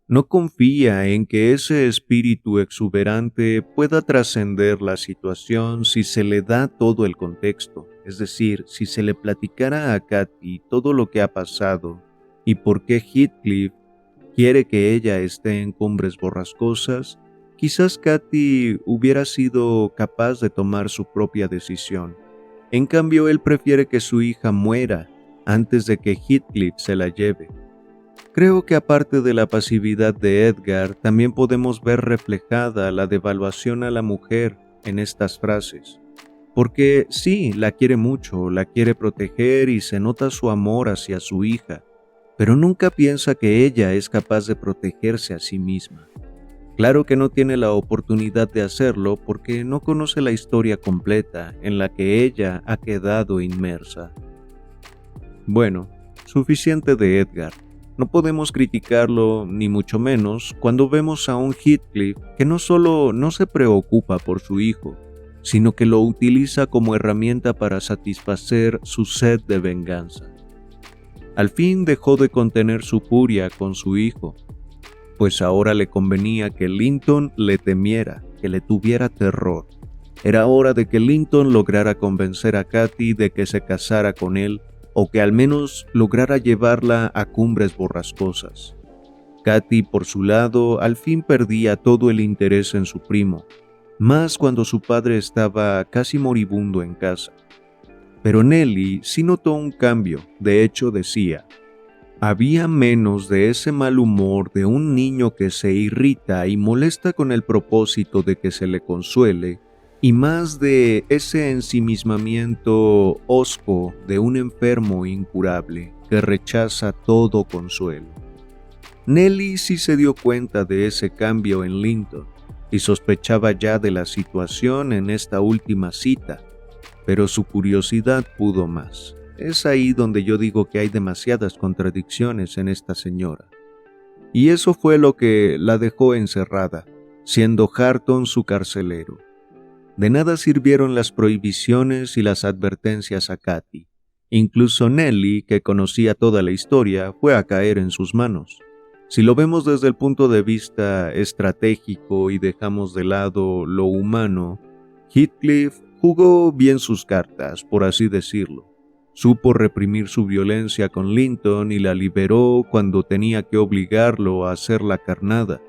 No confía en que ese espíritu exuberante pueda trascender la situación si se le da todo el contexto, es decir, si se le platicara a Cathy todo lo que ha pasado y por qué Heathcliff quiere que ella esté en Cumbres Borrascosas. Quizás Cathy hubiera sido capaz de tomar su propia decisión. En cambio, él prefiere que su hija muera antes de que Heathcliff se la lleve. Creo que aparte de la pasividad de Edgar, también podemos ver reflejada la devaluación a la mujer en estas frases. Porque sí, la quiere mucho, la quiere proteger y se nota su amor hacia su hija, pero nunca piensa que ella es capaz de protegerse a sí misma. Claro que no tiene la oportunidad de hacerlo porque no conoce la historia completa en la que ella ha quedado inmersa. Bueno, suficiente de Edgar. No podemos criticarlo, ni mucho menos, cuando vemos a un Heathcliff que no solo no se preocupa por su hijo, sino que lo utiliza como herramienta para satisfacer su sed de venganza. Al fin dejó de contener su furia con su hijo, pues ahora le convenía que Linton le temiera, que le tuviera terror. Era hora de que Linton lograra convencer a Cathy de que se casara con él, o que al menos lograra llevarla a Cumbres Borrascosas. Cathy, por su lado, al fin perdía todo el interés en su primo, más cuando su padre estaba casi moribundo en casa. Pero Nellie sí notó un cambio. De hecho, decía: había menos de ese mal humor de un niño que se irrita y molesta con el propósito de que se le consuele, y más de ese ensimismamiento hosco de un enfermo incurable que rechaza todo consuelo. Nellie sí se dio cuenta de ese cambio en Linton y sospechaba ya de la situación en esta última cita, pero su curiosidad pudo más. Es ahí donde yo digo que hay demasiadas contradicciones en esta señora. Y eso fue lo que la dejó encerrada, siendo Hareton su carcelero. De nada sirvieron las prohibiciones y las advertencias a Cathy. Incluso Nellie, que conocía toda la historia, fue a caer en sus manos. Si lo vemos desde el punto de vista estratégico y dejamos de lado lo humano, Heathcliff jugó bien sus cartas, por así decirlo. Supo reprimir su violencia con Linton y la liberó cuando tenía que obligarlo a hacer la carnada.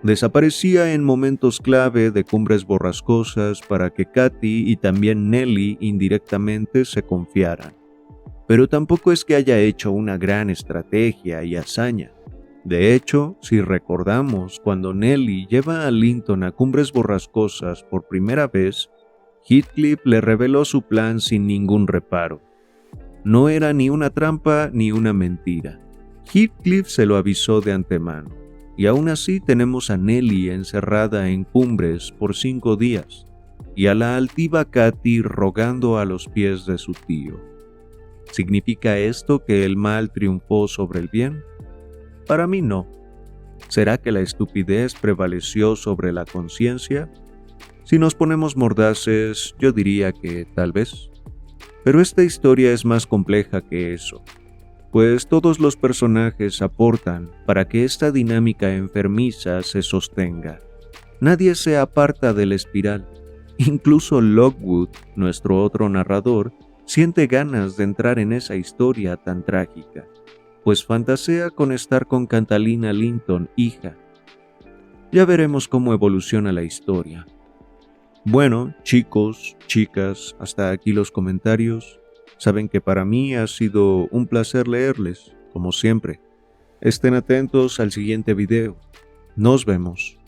Desaparecía en momentos clave de Cumbres Borrascosas para que Cathy y también Nellie indirectamente se confiaran. Pero tampoco es que haya hecho una gran estrategia y hazaña. De hecho, si recordamos, cuando Nellie lleva a Linton a Cumbres Borrascosas por primera vez, Heathcliff le reveló su plan sin ningún reparo. No era ni una trampa ni una mentira. Heathcliff se lo avisó de antemano, y aún así tenemos a Nellie encerrada en Cumbres por 5 días, y a la altiva Cathy rogando a los pies de su tío. ¿Significa esto que el mal triunfó sobre el bien? Para mí no. ¿Será que la estupidez prevaleció sobre la conciencia? Si nos ponemos mordaces, yo diría que tal vez. Pero esta historia es más compleja que eso, pues todos los personajes aportan para que esta dinámica enfermiza se sostenga. Nadie se aparta de la espiral. Incluso Lockwood, nuestro otro narrador, siente ganas de entrar en esa historia tan trágica, pues fantasea con estar con Catalina Linton, hija. Ya veremos cómo evoluciona la historia. Bueno, chicos, chicas, hasta aquí los comentarios. Saben que para mí ha sido un placer leerles, como siempre. Estén atentos al siguiente video. Nos vemos.